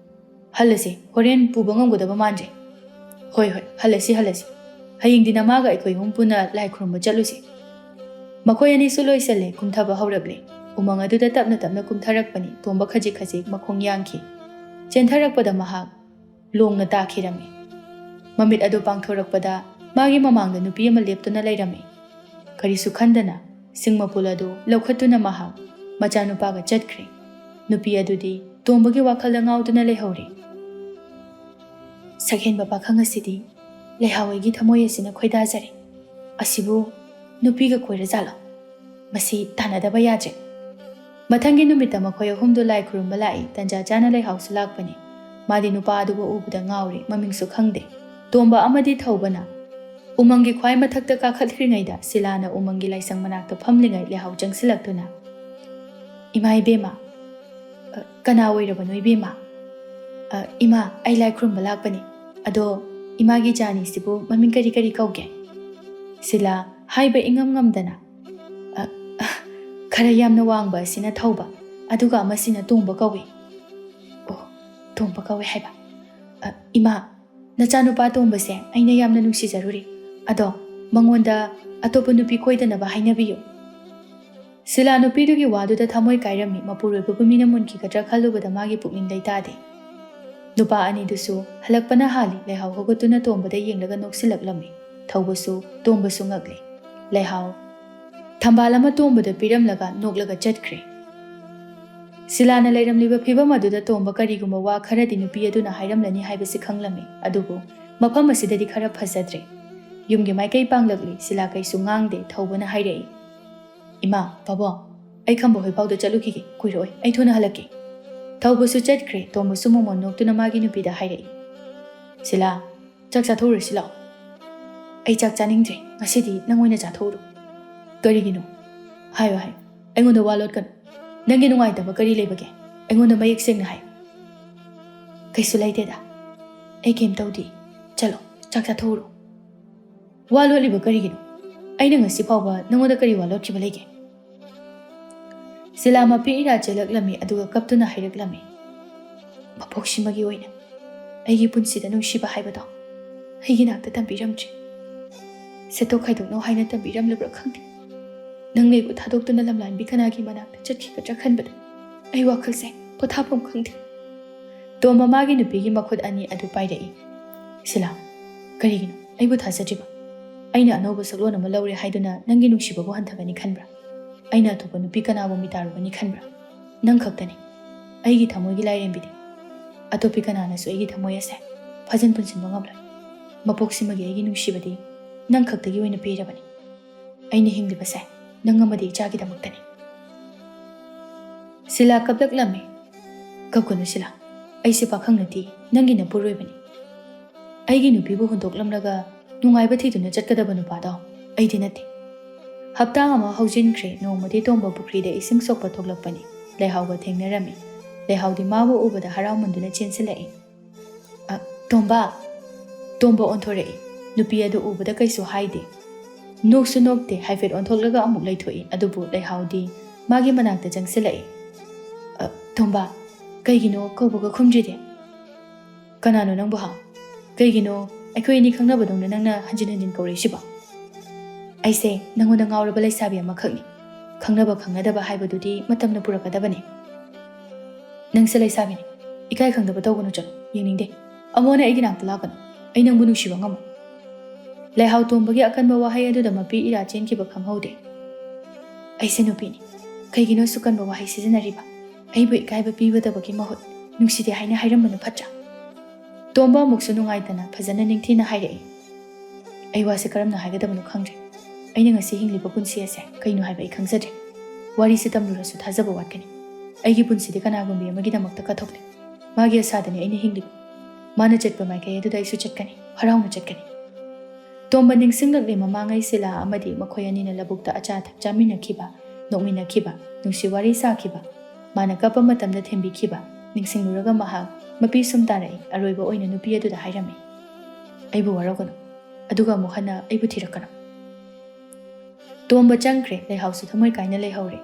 Speaker 1: ꯍꯜꯂꯁꯤ ꯍꯣꯔꯦꯟ ꯄꯨꯕ ꯉꯝꯒꯗꯕ ꯃꯥꯟꯗ꯭ꯔꯦ ꯍꯣꯏ ꯍꯜꯂꯁꯤ ꯍꯌꯦꯡꯗꯤ ꯅꯃꯥꯒ ꯑꯩꯈꯣꯏ ꯑꯍꯨꯝ ꯄꯨꯟꯅ ꯂꯥꯏ ꯈꯨꯔꯨꯝꯕ ꯆꯠꯂꯨꯁꯤ ꯃꯈꯣꯏ ꯑꯅꯤꯁꯨ ꯂꯣꯏꯁꯜꯂꯦ ꯀꯨꯝꯊꯕ ꯍꯧꯔꯛꯂꯦ ꯎꯃꯪ ꯑꯗꯨꯗ ꯇꯞꯅ ꯀꯨꯝꯊꯔꯛꯄꯅꯤ ꯇꯣꯝꯕ ꯈꯖꯤꯛ ꯃꯈꯣꯡ ꯌꯥꯡꯈꯤ ꯆꯦꯟꯊꯔꯛꯄꯗ ꯃꯍꯥꯛ ꯂꯣꯡꯅ ꯇꯥꯈꯤꯔꯝꯃꯤ ꯃꯃꯤꯠ ꯑꯗꯨ ꯄꯥꯡꯊꯣꯔꯛꯄꯗ ꯃꯥꯒꯤ ꯃꯃꯥꯡꯗ ꯅꯨꯄꯤ ꯑꯃ ꯂꯦꯞꯇꯨꯅ ꯂꯩꯔꯝꯃꯤ ꯀꯔꯤꯁꯨ ꯈꯟꯗꯅ ꯁꯤꯡ ꯃꯄꯨꯜ ꯑꯗꯨ ꯂꯧꯈꯠꯇꯨꯅ ꯃꯍꯥꯛ ꯃꯆꯥꯅꯨꯄꯥꯒ ꯆꯠꯈ꯭ꯔꯦ ꯅꯨꯄꯤ ꯑꯗꯨꯗꯤ ꯇꯣꯝꯕꯒꯤ ꯋꯥꯈꯜꯗ ꯉꯥꯎꯗꯨꯅ ꯂꯩꯍꯧꯔꯤ ꯁꯛꯍꯦꯟꯕ ꯄꯥꯈꯪ ꯑꯁꯤꯗꯤ ꯂꯩꯍꯥꯎꯒꯤ ꯊꯃꯣꯏ ꯑꯁꯤꯅ ꯈꯣꯏꯗꯥꯖꯔꯦ ꯑꯁꯤꯕꯨ ꯅꯨꯄꯤꯒ ꯀꯣꯏꯔꯖꯥꯠꯂꯣ ꯃꯁꯤ ꯇꯥꯟꯅꯗꯕ ꯌꯥꯗ꯭ꯔꯦ ꯃꯊꯪꯒꯤ ꯅꯨꯃꯤꯠꯇ ꯃꯈꯣꯏ ꯑꯍꯨꯝꯗꯨ ꯂꯥꯏ ꯈꯨꯔꯨꯝꯕ ꯂꯥꯛꯏ ꯇꯟꯖꯥ ꯆꯥꯅ ꯂꯩꯍꯥꯎꯁꯨ ꯂꯥꯛꯄꯅꯤ ꯃꯥꯗꯤ ꯅꯨꯄꯥ ꯑꯗꯨꯕꯨ ꯎꯕꯗ ꯉꯥꯎꯔꯤ ꯃꯃꯤꯡꯁꯨ ꯈꯪꯗꯦ ꯇꯣꯝꯕ ꯑꯃꯗꯤ ꯊꯧꯕꯅ ꯎꯃꯪꯒꯤ ꯈ꯭ꯋꯥꯏ ꯃꯊꯛꯇ ꯀꯥꯈꯠꯈ꯭ꯔꯤꯉꯩꯗ ꯁꯤꯂꯥꯅ ꯎꯃꯪꯒꯤ ꯂꯥꯏꯁꯪ ꯃꯅꯥꯛꯇ ꯐꯝꯂꯤꯉꯩ ꯂꯩꯍꯥꯎ ꯆꯪꯁꯤꯜꯂꯛꯇꯨꯅ ꯏꯃꯥ ꯏꯕꯦꯝꯃ ꯀꯅꯥ ꯑꯣꯏꯔꯕꯅꯣ ꯏꯕꯦꯝꯃ ꯏꯃꯥ ꯑꯩ ꯂꯥꯏ ꯈꯨꯔꯨꯝꯕ ꯂꯥꯛꯄꯅꯤ ꯑꯗꯣ ꯏꯃꯥꯒꯤ ꯏꯆꯥꯅꯤꯁꯤꯕꯨ ꯃꯃꯤꯡ ꯀꯔꯤ ꯀꯧꯒꯦ ꯁꯤꯂꯥ ꯍꯥꯏꯕ ꯏꯉꯝ ꯉꯝꯗꯅ ꯈꯔ ꯌꯥꯝꯅ ꯋꯥꯡꯕ ꯑꯁꯤꯅ ꯊꯧꯕ ꯑꯗꯨꯒ ꯑꯃꯁꯤꯅ ꯇꯣꯝꯕ ꯀꯧꯏ ꯑꯣ ꯇꯣꯝꯕ ꯀꯧꯏ ꯍꯥꯏꯕ ꯏꯃꯥ ꯅꯆꯥꯅꯨꯄꯥ ꯇꯣꯝꯕꯁꯦ ꯑꯩꯅ ꯌꯥꯝꯅ ꯅꯨꯡꯁꯤꯖꯔꯨꯔꯤ ꯑꯗꯣ ꯃꯉꯣꯟꯗ ꯑꯇꯣꯞꯄ ꯅꯨꯄꯤ ꯀꯣꯏꯗꯅꯕ ꯍꯥꯏꯅꯕꯤꯌꯨ ꯁꯤꯂꯥ ꯅꯨꯄꯤꯗꯨꯒꯤ ꯋꯥꯗꯨꯗ ꯊꯃꯣꯏ ꯀꯥꯏꯔꯝꯃꯤ ꯃꯄꯨꯔꯣꯏꯕꯕꯨ ꯃꯤꯅ ꯃꯨꯟꯈꯤꯒꯗ꯭ꯔꯥ ꯈꯜꯂꯨꯕꯗ ꯃꯥꯒꯤ ꯄꯨꯛꯅꯤꯡ ꯂꯩꯇꯥꯗꯦ ꯅꯨꯄꯥ ꯑꯅꯤꯗꯨꯁꯨ ꯍꯜꯂꯛꯄꯅ ꯍꯥꯜꯂꯤ ꯂꯩꯍꯥꯎ ꯍꯧꯒꯠꯇꯨꯅ ꯇꯣꯝꯕꯗ ꯌꯦꯡꯂꯒ ꯅꯣꯛꯁꯤꯜꯂꯛꯂꯝꯃꯤ ꯊꯧꯕꯁꯨ ꯇꯣꯝꯕꯁꯨ ꯉꯛꯂꯤ ꯂꯩꯍꯥꯎ ꯊꯝꯕꯥꯜ ꯑꯃ ꯇꯣꯝꯕꯗ ꯄꯤꯔꯝꯂꯒ ꯅꯣꯛꯂꯒ ꯆꯠꯈ꯭ꯔꯦ ꯁꯤꯂꯥꯅ ꯂꯩꯔꯝꯂꯤꯕ ꯐꯤꯕꯝ ꯑꯗꯨꯗ ꯇꯣꯝꯕ ꯀꯔꯤꯒꯨꯝꯕ ꯋꯥ ꯈꯔꯗꯤ ꯅꯨꯄꯤ ꯑꯗꯨꯅ ꯍꯥꯏꯔꯝꯂꯅꯤ ꯍꯥꯏꯕꯁꯤ ꯈꯪꯂꯝꯃꯤ ꯑꯗꯨꯕꯨ ꯃꯐꯝ ꯑꯁꯤꯗꯗꯤ ꯈꯔ ꯐꯖꯗ꯭ꯔꯦ ꯌꯨꯝꯒꯤ ꯃꯥꯏꯀꯩ ꯄꯥꯡꯂꯛꯂꯤ ꯁꯤꯂꯥ ꯀꯩꯁꯨ ꯉꯥꯡꯗꯦ ꯊꯧꯕꯅ ꯍꯥꯏꯔꯛꯏ ꯏꯃꯥ ꯄꯥꯕꯨꯡ ꯑꯩ ꯈꯝꯕ ꯍꯣꯏꯐꯥꯎꯗ ꯆꯠꯂꯨꯈꯤꯒꯦ ꯀꯨꯏꯔꯛꯑꯣꯏ ꯑꯩ ꯊꯨꯅ ꯍꯜꯂꯛꯀꯦ ꯊꯧꯕꯁꯨ ꯆꯠꯈ꯭ꯔꯦ ꯇꯣꯝꯕꯁꯨ ꯃꯣꯃꯣꯟ ꯅꯣꯛꯇꯨꯅ ꯃꯥꯒꯤ ꯅꯨꯄꯤꯗ ꯍꯥꯏꯔꯛꯏ ꯁꯤꯂꯥ ꯆꯥꯛ ꯆꯥꯊꯣꯛꯎꯔꯁꯤ ꯂꯥꯛꯑꯣ ꯑꯩ ꯆꯥꯛ ꯆꯥꯅꯤꯡꯗ꯭ꯔꯦ ꯉꯁꯤꯗꯤ ꯅꯪ ꯑꯣꯏꯅ ꯆꯥꯊꯣꯛꯎꯔꯣ ꯀꯔꯤꯒꯤꯅꯣ ꯍꯥꯏꯌꯣ ꯑꯩꯉꯣꯟꯗ ꯋꯥ ꯂꯣꯠꯀꯅꯨ ꯅꯪꯒꯤ ꯅꯨꯡꯉꯥꯏꯇꯕ ꯀꯔꯤ ꯂꯩꯕꯒꯦ ꯑꯩꯉꯣꯟꯗ ꯃꯌꯦꯛ ꯁꯦꯡꯅ ꯍꯥꯏꯌꯨ ꯀꯩꯁꯨ ꯂꯩꯇꯦꯗ ꯑꯩ ꯀꯩꯝ ꯇꯧꯗꯦ ꯆꯠꯂꯣ ꯆꯥꯛ ꯆꯥꯊꯣꯛꯎꯔꯣ ꯋꯥ ꯂꯣꯠꯂꯤꯕ ꯀꯔꯤꯒꯤꯅꯣ ꯑꯩꯅ ꯉꯁꯤ ꯐꯥꯎꯕ ꯅꯪꯉꯣꯟꯗ ꯀꯔꯤ ꯋꯥ ꯂꯣꯠꯈꯤꯕ ꯂꯩꯒꯦ ꯁꯤꯂꯥ ꯃꯄꯤ ꯏꯔꯥ ꯆꯦꯜꯂꯛꯂꯝꯃꯤ ꯑꯗꯨꯒ ꯀꯞꯇꯨꯅ ꯍꯥꯏꯔꯛꯂꯝꯃꯤ ꯃꯄꯣꯛꯁꯤꯃꯒꯤ ꯑꯣꯏꯅ ꯑꯩꯒꯤ ꯄꯨꯟꯁꯤꯗ ꯅꯨꯡꯁꯤꯕ ꯍꯥꯏꯕꯗꯣ ꯑꯩꯒꯤ ꯅꯥꯛꯇ ꯇꯝꯕꯤꯔꯝꯗ꯭ꯔꯤ ꯁꯦꯠꯇꯣꯛ ꯈꯥꯏꯗꯣꯛꯅꯧ ꯍꯥꯏꯅ ꯇꯝꯕꯤꯔꯝꯂꯕ꯭ꯔꯥ ꯈꯪꯗꯦ ꯅꯪ ꯑꯩꯕꯨ ꯊꯥꯗꯣꯛꯇꯨꯅ ꯂꯝꯂꯥꯟꯕꯤ ꯀꯅꯥꯒꯤ ꯃꯅꯥꯛꯇ ꯆꯠꯈꯤꯒꯗ꯭ꯔꯥ ꯈꯟꯕꯗ ꯑꯩ ꯋꯥꯈꯜꯁꯦ ꯄꯣꯊꯥꯐꯝ ꯈꯪꯗꯦ ꯇꯣꯝꯕ ꯃꯥꯒꯤ ꯅꯨꯄꯤꯒꯤ ꯃꯈꯨꯠ ꯑꯅꯤ ꯑꯗꯨ ꯄꯥꯏꯔꯛꯏ ꯁꯤꯂꯥ ꯀꯔꯤꯒꯤꯅꯣ ꯑꯩꯕꯨ ꯊꯥꯖꯗ꯭ꯔꯤꯕ ꯑꯩꯅ ꯑꯅꯧꯕ ꯁꯛꯂꯣꯟ ꯑꯃ ꯂꯧꯔꯦ ꯍꯥꯏꯗꯨꯅ ꯅꯪꯒꯤ ꯅꯨꯡꯁꯤꯕꯕꯨ ꯍꯟꯊꯒꯅꯤ ꯈꯟꯕ꯭ꯔꯥ ꯑꯩꯅ ꯑꯇꯣꯞꯄ ꯅꯨꯄꯤ ꯀꯅꯥꯕꯨ ꯃꯤꯇꯥꯔꯨꯒꯅꯤ ꯈꯟꯕ꯭ꯔꯥ ꯅꯪ ꯈꯛꯇꯅꯤ ꯑꯩꯒꯤ ꯊꯃꯣꯏꯒꯤ ꯂꯥꯏꯔꯦꯝꯕꯤꯗꯤ ꯑꯇꯣꯞꯄꯤ ꯀꯅꯥꯅꯁꯨ ꯑꯩꯒꯤ ꯊꯃꯣꯏ ꯑꯁꯦ ꯐꯖꯟ ꯄꯨꯟꯁꯤꯟꯕ ꯉꯝꯂꯣꯏ ꯃꯄꯣꯛꯁꯤꯃꯒꯤ ꯑꯩꯒꯤ ꯅꯨꯡꯁꯤꯕꯗꯤ ꯅꯪ ꯈꯛꯇꯒꯤ ꯑꯣꯏꯅ ꯄꯤꯔꯕꯅꯤ ꯑꯩꯅ ꯍꯤꯡꯂꯤꯕꯁꯦ ꯅꯪ ꯑꯃꯗꯤ ꯏꯆꯥꯒꯤꯗꯃꯛꯇꯅꯤ ꯁꯤꯂꯥ ꯀꯞꯂꯛꯂꯝꯃꯤ ꯀꯞꯀꯅꯨ ꯁꯤꯂꯥ ꯑꯩꯁꯦ ꯄꯥꯈꯪ ꯅꯠꯇꯦ ꯅꯪꯒꯤ ꯅꯄꯨꯔꯣꯏꯕꯅꯤ ꯑꯩꯒꯤ ꯅꯨꯄꯤꯕꯨ ꯍꯨꯟꯗꯣꯛꯂꯝꯂꯒ ꯅꯨꯡꯉꯥꯏꯕ ꯊꯤꯗꯨꯅ ꯆꯠꯀꯗꯕ ꯅꯨꯄꯥꯗꯣ ꯑꯩꯗꯤ ꯅꯠꯇꯦ ꯍꯞꯇꯥ ꯑꯃ ꯍꯧꯖꯤꯟꯈ꯭ꯔꯦ ꯅꯣꯡꯃꯗꯤ ꯇꯣꯝꯕ ꯄꯨꯈ꯭ꯔꯤꯗ ꯏꯁꯤꯡ ꯁꯣꯛꯄ ꯊꯣꯛꯂꯛꯄꯅꯤ ꯂꯩꯍꯥꯎꯒ ꯊꯦꯡꯅꯔꯝꯃꯤ ꯂꯩꯍꯥꯎꯗꯤ ꯃꯥꯕꯨ ꯎꯕꯗ ꯍꯔꯥꯎꯃꯟꯗꯨꯅ ꯆꯦꯟꯁꯤꯜꯂꯛꯏ ꯇꯣꯝꯕ ꯑꯣꯟꯊꯣꯔꯛꯏ ꯅꯨꯄꯤ ꯑꯗꯨ ꯎꯕꯗ ꯀꯩꯁꯨ ꯍꯥꯏꯗꯦ ꯅꯣꯛꯁꯨ ꯅꯣꯛꯇꯦ ꯍꯥꯏꯐꯦꯠ ꯑꯣꯟꯊꯣꯛꯂꯒ ꯑꯃꯨꯛ ꯂꯩꯊꯣꯛꯏ ꯑꯗꯨꯕꯨ ꯂꯩꯍꯥꯎꯗꯤ ꯃꯥꯒꯤ ꯃꯅꯥꯛꯇ ꯆꯪꯁꯤꯜꯂꯛꯏ ꯇꯣꯝꯕ ꯀꯩꯒꯤꯅꯣ ꯀꯧꯕꯒ ꯈꯨꯝꯗ꯭ꯔꯤꯗꯤ ꯀꯅꯥꯅꯣ ꯅꯪꯕꯨ ꯀꯩꯒꯤꯅꯣ ꯑꯩꯈꯣꯏ ꯑꯅꯤ ꯈꯪꯅꯕꯗꯧꯅ ꯅꯪꯅ ꯍꯟꯖꯤꯟ ꯍꯟꯖꯤꯟ ꯀꯧꯔꯛꯏꯁꯤꯕꯣ ꯑꯩꯁꯦ ꯅꯪꯉꯣꯟꯗ ꯉꯥꯎꯔꯕ ꯂꯩꯁꯥꯕꯤ ꯑꯃꯈꯛꯅꯤ ꯈꯪꯅꯕ ꯈꯪꯅꯗꯕ ꯍꯥꯏꯕꯗꯨꯗꯤ ꯃꯇꯝꯅ ꯄꯨꯔꯛꯀꯗꯕꯅꯤ ꯅꯪꯁꯦ ꯂꯩꯁꯥꯕꯤꯅꯤ ꯏꯀꯥꯏ ꯈꯪꯗꯕ ꯇꯧꯒꯅꯨ ꯆꯠꯂꯣ ꯌꯦꯡꯅꯤꯡꯗꯦ ꯑꯃꯨꯛ ꯑꯩꯒꯤ ꯅꯥꯛꯇ ꯂꯥꯛꯀꯅꯨ ꯑꯩ ꯅꯪꯕꯨ ꯅꯨꯡꯁꯤꯕ ꯉꯝꯃꯣ ꯂꯩꯍꯥꯎ ꯇꯣꯝꯕꯒꯤ ꯑꯀꯟꯕ ꯋꯥꯍꯩ ꯑꯗꯨꯗ ꯃꯄꯤ ꯏꯔꯥ ꯆꯦꯟꯈꯤꯕ ꯈꯪꯍꯧꯗꯦ ꯑꯩꯁꯦ ꯅꯨꯄꯤꯅꯤ ꯀꯩꯒꯤꯅꯣ ꯁꯨꯀꯟꯕ ꯋꯥꯍꯩ ꯁꯤꯖꯤꯟꯅꯔꯤꯕ ꯑꯩꯕꯨ ꯏꯀꯥꯏꯕ ꯄꯤꯕꯗꯕꯒꯤ ꯃꯍꯨꯠ ꯅꯨꯡꯁꯤꯗꯦ ꯍꯥꯏꯅ ꯍꯥꯏꯔꯝꯕꯅ ꯐꯠꯇ꯭ꯔꯥ ꯇꯣꯝꯕ ꯑꯃꯨꯛꯁꯨ ꯅꯨꯡꯉꯥꯏꯇꯅ ꯐꯖꯅ ꯅꯤꯡꯊꯤꯅ ꯍꯥꯏꯔꯛꯏ ꯑꯩ ꯋꯥꯁꯦ ꯀꯔꯝꯅ ꯍꯥꯏꯒꯗꯕꯅꯣ ꯈꯪꯗ꯭ꯔꯦ ꯑꯩꯅ ꯉꯁꯤ ꯍꯤꯡꯂꯤꯕ ꯄꯨꯟꯁꯤ ꯑꯁꯦ ꯀꯩꯅꯣ ꯍꯥꯏꯕ ꯑꯩ ꯈꯪꯖꯗ꯭ꯔꯦ ꯋꯥꯔꯤꯁꯤ ꯇꯝꯂꯨꯔꯁꯨ ꯊꯥꯖꯕ ꯋꯥꯠꯀꯅꯤ ꯑꯩꯒꯤ ꯄꯨꯟꯁꯤꯗꯤ ꯀꯅꯥꯒꯨꯝꯕꯤ ꯑꯃꯒꯤꯗꯃꯛꯇ ꯀꯠꯊꯣꯛꯂꯦ ꯃꯥꯒꯤ ꯑꯁꯥꯗꯅꯤ ꯑꯩꯅ ꯍꯤꯡꯂꯤꯕ ꯃꯥꯅ ꯆꯠꯄ ꯃꯥꯏꯀꯩ ꯑꯗꯨꯗ ꯑꯩꯁꯨ ꯆꯠꯀꯅꯤ ꯍꯔꯥꯎꯅ ꯆꯠꯀꯅꯤ ꯇꯣꯝꯕ ꯅꯤꯡꯁꯤꯡꯂꯛꯂꯦ ꯃꯃꯥꯡꯉꯩ ꯁꯤꯂꯥ ꯑꯃꯗꯤ ꯃꯈꯣꯏ ꯑꯅꯤꯅ ꯂꯧꯕꯨꯛꯇ ꯑꯆꯥ ꯑꯊꯛ ꯆꯥꯃꯤꯟꯅꯈꯤꯕ ꯅꯣꯛꯃꯤꯟꯅꯈꯤꯕ ꯅꯨꯡꯁꯤ ꯋꯥꯔꯤ ꯁꯥꯈꯤꯕ ꯃꯥꯅ ꯀꯞꯄ ꯃꯇꯝꯗ ꯊꯦꯝꯕꯤꯈꯤꯕ ꯅꯤꯡꯁꯤꯡꯂꯨꯔꯒ ꯃꯍꯥꯛ ꯃꯄꯤ ꯁꯨꯝ ꯇꯥꯔꯛꯏ ꯑꯔꯣꯏꯕ ꯑꯣꯏꯅ ꯅꯨꯄꯤ ꯑꯗꯨꯗ ꯍꯥꯏꯔꯝꯃꯤ ꯑꯩꯕꯨ ꯋꯥꯔꯧꯒꯅꯨ ꯑꯗꯨꯒ ꯑꯃꯨꯛ ꯍꯟꯅ ꯑꯩꯕꯨ ꯊꯤꯔꯛꯀꯅꯨ ꯇꯣꯝꯕ ꯆꯪꯈ꯭ꯔꯦ ꯂꯩꯍꯥꯎꯁꯨ ꯊꯃꯣꯏ ꯀꯥꯏꯅ ꯂꯩꯍꯧꯔꯦ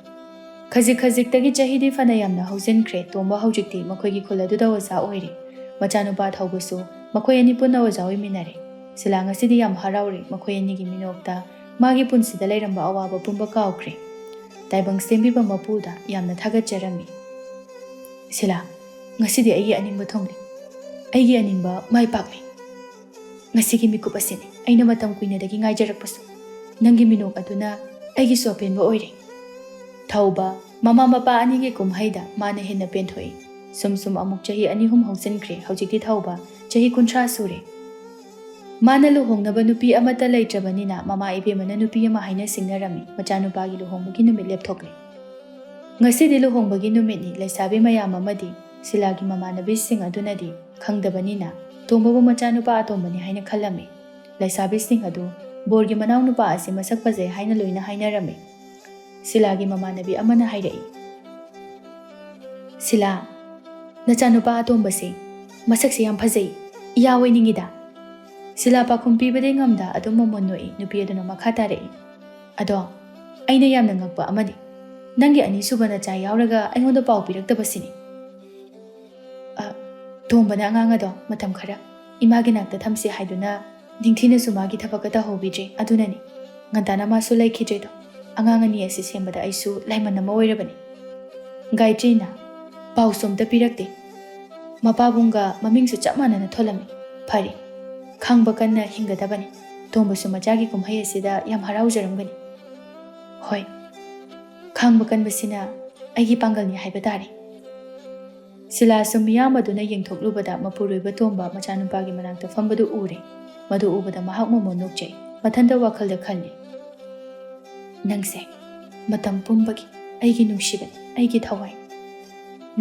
Speaker 1: ꯈꯖꯤꯛ ꯈꯖꯤꯛꯇꯒꯤ ꯆꯍꯤꯗꯤ ꯐꯅ ꯌꯥꯝꯅ ꯍꯧꯖꯤꯟꯈ꯭ꯔꯦ ꯇꯣꯝꯕ ꯍꯧꯖꯤꯛꯇꯤ ꯃꯈꯣꯏꯒꯤ ꯈꯨꯜ ꯑꯗꯨꯗ ꯑꯣꯖꯥ ꯑꯣꯏꯔꯦ ꯃꯆꯥꯅꯨꯄꯥ ꯊꯧꯕꯁꯨ ꯃꯈꯣꯏ ꯑꯅꯤ ꯄꯨꯟꯅ ꯑꯣꯖꯥ ꯑꯣꯏꯃꯤꯟꯅꯔꯦ ꯁꯤꯂꯥ ꯉꯁꯤꯗꯤ ꯌꯥꯝ ꯍꯔꯥꯎꯔꯦ ꯃꯈꯣꯏ ꯑꯅꯤꯒꯤ ꯃꯤꯅꯣꯛꯇ ꯃꯥꯒꯤ ꯄꯨꯟꯁꯤꯗ ꯂꯩꯔꯝꯕ ꯑꯋꯥꯕ ꯄꯨꯝꯕ ꯀꯥꯎꯈ꯭ꯔꯦ ꯇꯥꯏꯕꯪ ꯁꯦꯝꯕꯤꯕ ꯃꯄꯨꯗ ꯌꯥꯝꯅ ꯊꯥꯒꯠꯆꯔꯝꯃꯤ ꯁꯤꯂꯥ ꯉꯁꯤꯗꯤ ꯑꯩꯒꯤ ꯑꯅꯤꯡꯕ ꯊꯨꯡꯂꯦ ꯑꯩꯒꯤ ꯑꯅꯤꯡꯕ ꯃꯥꯏ ꯄꯥꯛꯂꯦ ꯉꯁꯤꯒꯤ ꯃꯤꯀꯨꯞ ꯑꯁꯤꯅꯤ ꯑꯩꯅ ꯃꯇꯝ ꯀꯨꯏꯅꯗꯒꯤ ꯉꯥꯏꯖꯔꯛꯄꯁꯨ ꯅꯪꯒꯤ ꯃꯤꯅꯣꯛ ꯑꯗꯨꯅ ꯑꯩꯒꯤꯁꯨ ꯑꯄꯦꯟꯕ ꯑꯣꯏꯔꯦ ꯊꯧꯕ ꯃꯃꯥ ꯃꯄꯥ ꯑꯅꯤꯒꯤ ꯀꯨꯝꯍꯩꯗ ꯃꯥꯅ ꯍꯦꯟꯅ ꯄꯦꯟꯊꯣꯛꯏ ꯁꯨꯝ ꯑꯃꯨꯛ ꯆꯍꯤ 2-3 ꯍꯧꯖꯤꯟꯈ꯭ꯔꯦ ꯍꯧꯖꯤꯛꯇꯤ ꯊꯧꯕ ꯆꯍꯤ 30 ꯁꯨꯔꯦ ꯃꯥꯅ ꯂꯨꯍꯣꯡꯅꯕ ꯅꯨꯄꯤ ꯑꯃꯠꯇ ꯂꯩꯇ꯭ꯔꯕꯅꯤꯅ ꯃꯃꯥ ꯏꯕꯦꯝꯃꯅ ꯅꯨꯄꯤ ꯑꯃ ꯍꯥꯏꯅ ꯁꯤꯡꯅꯔꯝꯃꯤ ꯃꯆꯥꯅꯨꯄꯥꯒꯤ ꯂꯨꯍꯣꯡꯕꯒꯤ ꯅꯨꯃꯤꯠ ꯂꯦꯞꯊꯣꯛꯂꯦ ꯉꯁꯤꯗꯤ ꯂꯨꯍꯣꯡꯕꯒꯤ ꯅꯨꯃꯤꯠꯅꯤ ꯂꯩꯁꯥꯕꯤ ꯃꯌꯥꯝ ꯑꯃꯗꯤ ꯁꯤꯂꯥꯒꯤ ꯃꯃꯥꯟꯅꯕꯤꯁꯤꯡ ꯑꯗꯨꯅꯗꯤ ꯈꯪꯗꯕꯅꯤꯅ ꯇꯣꯝꯕꯕꯨ ꯃꯆꯥꯅꯨꯄꯥ ꯑꯇꯣꯝꯕꯅꯤ ꯍꯥꯏꯅ ꯈꯜꯂꯝꯃꯤ ꯂꯩꯁꯥꯕꯤꯁꯤꯡ ꯑꯗꯨ ꯕꯣꯔꯒꯤ ꯃꯅꯥꯎꯅꯨꯄꯥ ꯑꯁꯤ ꯃꯁꯛ ꯐꯖꯩ ꯍꯥꯏꯅ ꯂꯣꯏꯅ ꯍꯥꯏꯅꯔꯝꯃꯤ ꯁꯤꯂꯥꯒꯤ ꯃꯃꯥꯟꯅꯕꯤ ꯑꯃꯅ ꯍꯥꯏꯔꯛꯏ ꯁꯤꯂꯥ ꯅꯆꯥꯅꯨꯄꯥ ꯑꯇꯣꯝꯕꯁꯦ ꯃꯁꯛꯁꯦ ꯌꯥꯝ ꯐꯖꯩ ꯏꯌꯥ ꯑꯣꯏꯅꯤꯡꯉꯤꯗ ꯁꯤꯂꯥ ꯄꯥꯈꯨꯝ ꯄꯤꯕꯗꯤ ꯉꯝꯗ ꯑꯗꯨꯝ ꯃꯃꯣꯟ ꯅꯣꯛꯏ ꯅꯨꯄꯤ ꯑꯗꯨꯅ ꯃꯈꯥ ꯇꯥꯔꯛꯏ ꯑꯗꯣ ꯑꯩꯅ ꯌꯥꯝꯅ ꯉꯛꯄ ꯑꯃꯗꯤ ꯅꯪꯒꯤ ꯑꯅꯤꯁꯨꯕ ꯅꯆꯥ ꯌꯥꯎꯔꯒ ꯑꯩꯉꯣꯟꯗ ꯄꯥꯎ ꯄꯤꯔꯛꯇꯕꯁꯤꯅꯤ ꯇꯣꯝꯕꯅ ꯑꯉꯥꯡ ꯑꯗꯣ ꯃꯇꯝ ꯈꯔ ꯏꯃꯥꯒꯤ ꯅꯥꯛꯇ ꯊꯝꯁꯤ ꯍꯥꯏꯗꯨꯅ ꯅꯤꯡꯊꯤꯅꯁꯨ ꯃꯥꯒꯤ ꯊꯕꯛꯀ ꯇꯧꯍꯧꯕꯤꯗ꯭ꯔꯦ ꯑꯗꯨꯅꯅꯤ ꯉꯟꯇꯥꯅ ꯃꯥꯁꯨ ꯂꯩꯈꯤꯗ꯭ꯔꯦꯗꯣ ꯑꯉꯥꯡ ꯑꯅꯤ ꯑꯁꯤ ꯁꯦꯝꯕꯗ ꯑꯩꯁꯨ ꯂꯥꯏꯃꯟ ꯑꯃ ꯑꯣꯏꯔꯕꯅꯤ ꯒꯥꯏꯇ꯭ꯔꯤꯅ ꯄꯥꯎꯁꯨ ꯑꯝꯇ ꯄꯤꯔꯛꯇꯦ ꯃꯄꯥꯕꯨꯡꯒ ꯃꯃꯤꯡꯁꯨ ꯆꯞ ꯃꯥꯟꯅꯅ ꯊꯣꯜꯂꯝꯃꯤ ꯐꯔꯦ ꯈꯥꯡꯕ ꯀꯟꯅ ꯍꯤꯡꯒꯗꯕꯅꯤ ꯇꯣꯝꯕꯁꯨ ꯃꯆꯥꯒꯤ ꯀꯨꯝꯍꯩ ꯑꯁꯤꯗ ꯌꯥꯝ ꯍꯔꯥꯎꯖꯔꯝꯒꯅꯤ ꯍꯣꯏ ꯈꯥꯡꯕ ꯀꯟꯕꯁꯤꯅ ꯑꯩꯒꯤ ꯄꯥꯡꯒꯜꯅꯤ ꯍꯥꯏꯕ ꯇꯥꯔꯦ ꯁꯤꯂꯥꯁꯨ ꯃꯤꯌꯥꯝ ꯑꯗꯨꯅ ꯌꯦꯡꯊꯣꯛꯂꯨꯕꯗ ꯃꯄꯨꯔꯣꯏꯕ ꯇꯣꯝꯕ ꯃꯆꯥꯅꯨꯄꯥꯒꯤ ꯃꯅꯥꯛꯇ ꯐꯝꯕꯗꯨ ꯎꯔꯦ ꯃꯗꯨ ꯎꯕꯗ ꯃꯍꯥꯛ ꯃꯃꯣꯟ ꯅꯣꯛꯆꯩ ꯃꯊꯟꯇ ꯋꯥꯈꯜꯗ ꯈꯜꯂꯤ ꯅꯪꯁꯦ ꯃꯇꯝ ꯄꯨꯝꯕꯒꯤ ꯑꯩꯒꯤ ꯅꯨꯡꯁꯤꯕꯅꯤ ꯑꯩꯒꯤ ꯊꯋꯥꯏ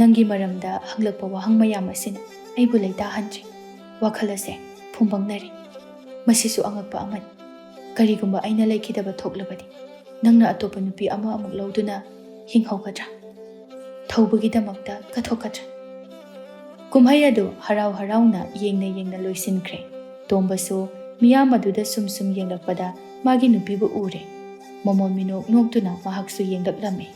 Speaker 1: ꯅꯪꯒꯤ ꯃꯔꯝꯗ ꯍꯪꯂꯛꯄ ꯋꯥꯍꯪ ꯃꯌꯥꯝ ꯑꯁꯤꯅ ꯑꯩꯕꯨ ꯂꯩꯇꯥꯍꯟꯗ꯭ꯔꯤ ꯋꯥꯈꯜ ꯑꯁꯦ ꯐꯨꯝꯕꯪꯅꯔꯤ ꯃꯁꯤꯁꯨ ꯑꯉꯛꯄ ꯑꯃꯅꯤ ꯀꯔꯤꯒꯨꯝꯕ ꯑꯩꯅ ꯂꯩꯈꯤꯗꯕ ꯊꯣꯛꯂꯕꯗꯤ ꯅꯪꯅ ꯑꯇꯣꯞꯄ ꯅꯨꯄꯤ ꯑꯃ ꯑꯃꯨꯛ ꯂꯧꯗꯨꯅ ꯍꯤꯡꯍꯧꯒꯗ꯭ꯔꯥ ꯊꯧꯕꯒꯤꯗꯃꯛꯇ ꯀꯠꯊꯣꯛꯀꯗ꯭ꯔꯥ ꯀꯨꯝꯍꯩ ꯑꯗꯨ ꯍꯔꯥꯎ ꯍꯔꯥꯎꯅ ꯌꯦꯡꯅ ꯂꯣꯏꯁꯤꯟꯈ꯭ꯔꯦ ꯇꯣꯝꯕꯁꯨ ꯃꯤꯌꯥꯝ ꯑꯗꯨꯗ ꯁꯨꯝ ꯌꯦꯡꯂꯛꯄꯗ ꯃꯥꯒꯤ ꯅꯨꯄꯤꯕꯨ ꯎꯔꯦ ꯃꯃꯣꯟ ꯃꯤꯅꯣꯛ ꯅꯣꯛꯇꯨꯅ ꯃꯍꯥꯛꯁꯨ ꯌꯦꯡꯂꯛꯂꯝꯃꯤ